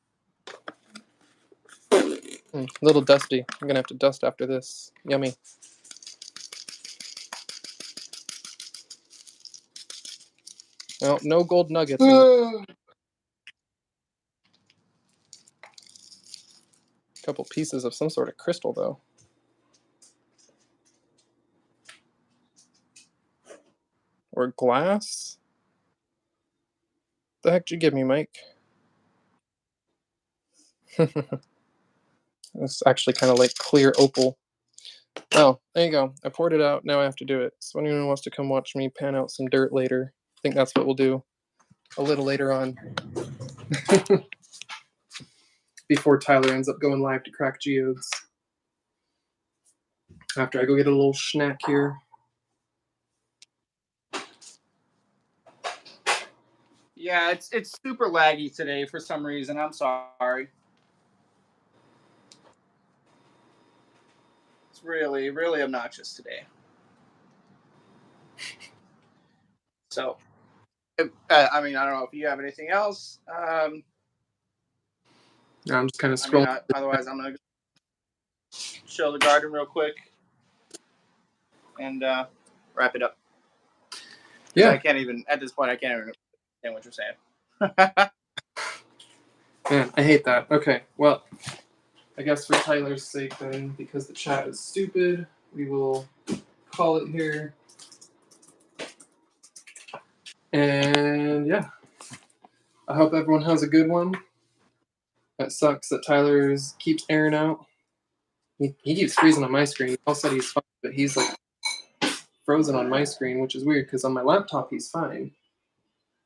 A little dusty. I'm gonna have to dust after this. Yummy. Well, no gold nuggets. Couple pieces of some sort of crystal, though. Or glass? The heck did you give me, Mike? It's actually kind of like clear opal. Oh, there you go. I poured it out. Now I have to do it. So anyone wants to come watch me pan out some dirt later, I think that's what we'll do a little later on. Before Tyler ends up going live to crack geodes. After I go get a little snack here. yeah, it's super laggy today for some reason. I'm sorry. It's really, really obnoxious today. So, I mean, I don't know if you have anything else. I'm just kind of scrolling. Otherwise, I'm going to show the garden real quick and wrap it up. Yeah. I can't even, at this point, I can't even understand what you're saying. Man, I hate that. Okay, well, I guess for Tyler's sake then, because the chat is stupid, we will call it here. And yeah, I hope everyone has a good one. That sucks that Tyler keeps airing out. He keeps freezing on my screen. He all said he's fine, but he's like frozen on my screen, which is weird because on my laptop he's fine,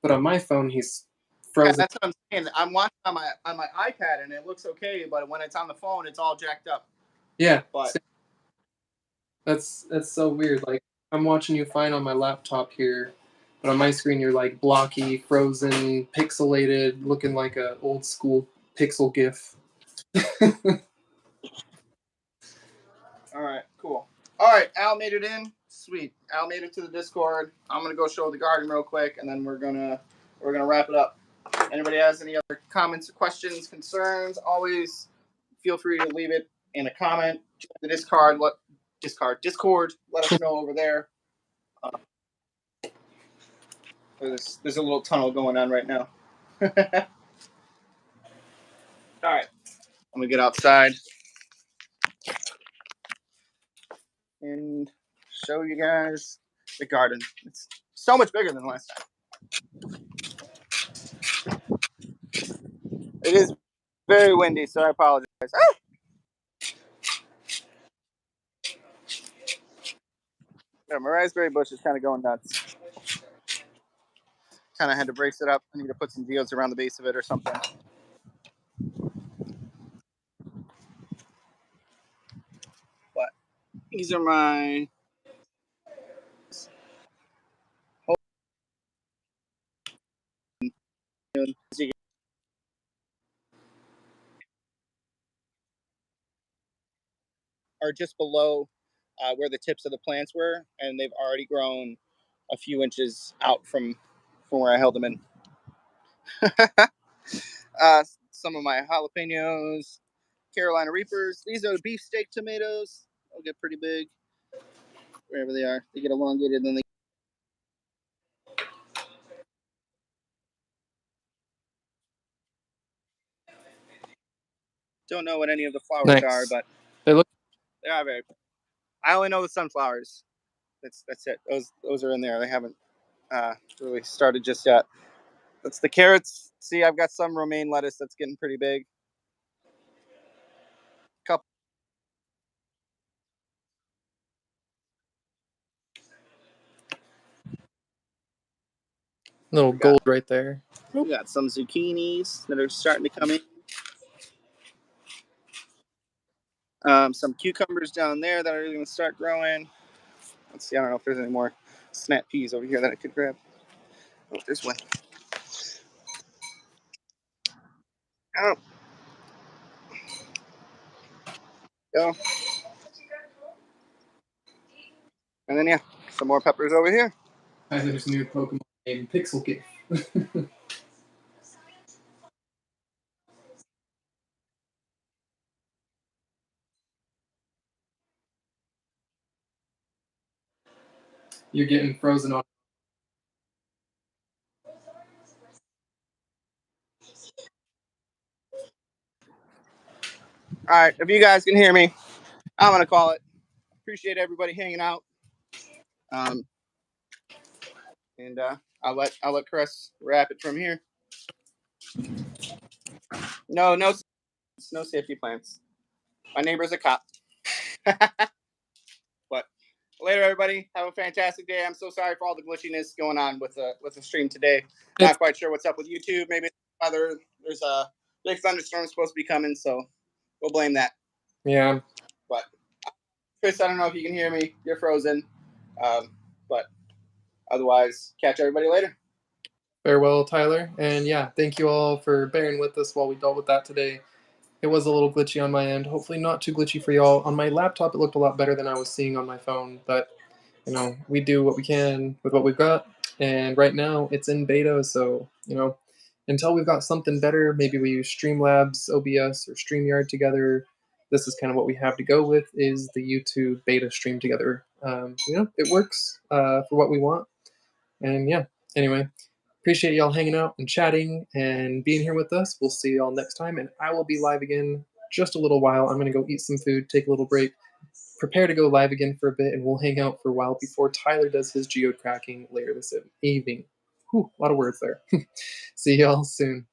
but on my phone he's frozen. Yeah, that's what I'm saying. I'm watching on my iPad and it looks okay, but when it's on the phone, it's all jacked up. Yeah, but that's so weird. Like, I'm watching you fine on my laptop here, but on my screen you're like blocky, frozen, pixelated, looking like a old school pixel GIF. All right, cool. All right, Al made it in. Sweet. Al made it to the Discord. I'm gonna go show the garden real quick, and then we're gonna wrap it up. Anybody has any other comments, questions, concerns? Always feel free to leave it in a comment. Join the Discord. Discord. Let us know over there. There's a little tunnel going on right now. All right, I'm gonna get outside and show you guys the garden. It's so much bigger than last time. It is very windy, so I apologize. Ah! Yeah, my raspberry bush is kind of going nuts. Kind of had to brace it up. I need to put some geodes around the base of it or something. But these are my are just below where the tips of the plants were, and they've already grown a few inches out from where I held them in. Some of my jalapenos, Carolina Reapers. These are beefsteak tomatoes. They'll get pretty big wherever they are. They get elongated, and then they don't know what any of the flowers are, but they look They are very. I only know the sunflowers. That's it. Those are in there. They haven't really started just yet. That's the carrots. See, I've got some romaine lettuce that's getting pretty big. Couple. Little gold right there. We got some zucchinis that are starting to come in. Some cucumbers down there that are going to start growing. Let's see. I don't know if there's any more snap peas over here that I could grab. Oh, there's one. Oh, go. And then yeah, some more peppers over here. Tyler's new Pokemon named Pixel Gift. You're getting frozen on. All right, if you guys can hear me, I'm gonna call it. Appreciate everybody hanging out. And I'll let Chris wrap it from here. No safety plans. My neighbor's a cop. But later, everybody. Have a fantastic day. I'm so sorry for all the glitchiness going on with the stream today. Not quite sure what's up with YouTube. Maybe there's a big thunderstorm supposed to be coming, so we'll blame that. Yeah. But Chris, I don't know if you can hear me. You're frozen. But otherwise, catch everybody later. Farewell, Tyler. And yeah, thank you all for bearing with us while we dealt with that today. It was a little glitchy on my end. Hopefully not too glitchy for y'all. On my laptop, it looked a lot better than I was seeing on my phone. But, you know, we do what we can with what we've got. And right now, it's in beta. So, you know, until we've got something better, maybe we use Streamlabs, OBS, or StreamYard together. This is kind of what we have to go with, is the YouTube beta stream together. You know, it works for what we want. And yeah, anyway, appreciate y'all hanging out and chatting and being here with us. We'll see y'all next time, and I will be live again just a little while. I'm going to go eat some food, take a little break, prepare to go live again for a bit, and we'll hang out for a while before Tyler does his geode cracking later this evening. Whew, a lot of words there. See y'all soon.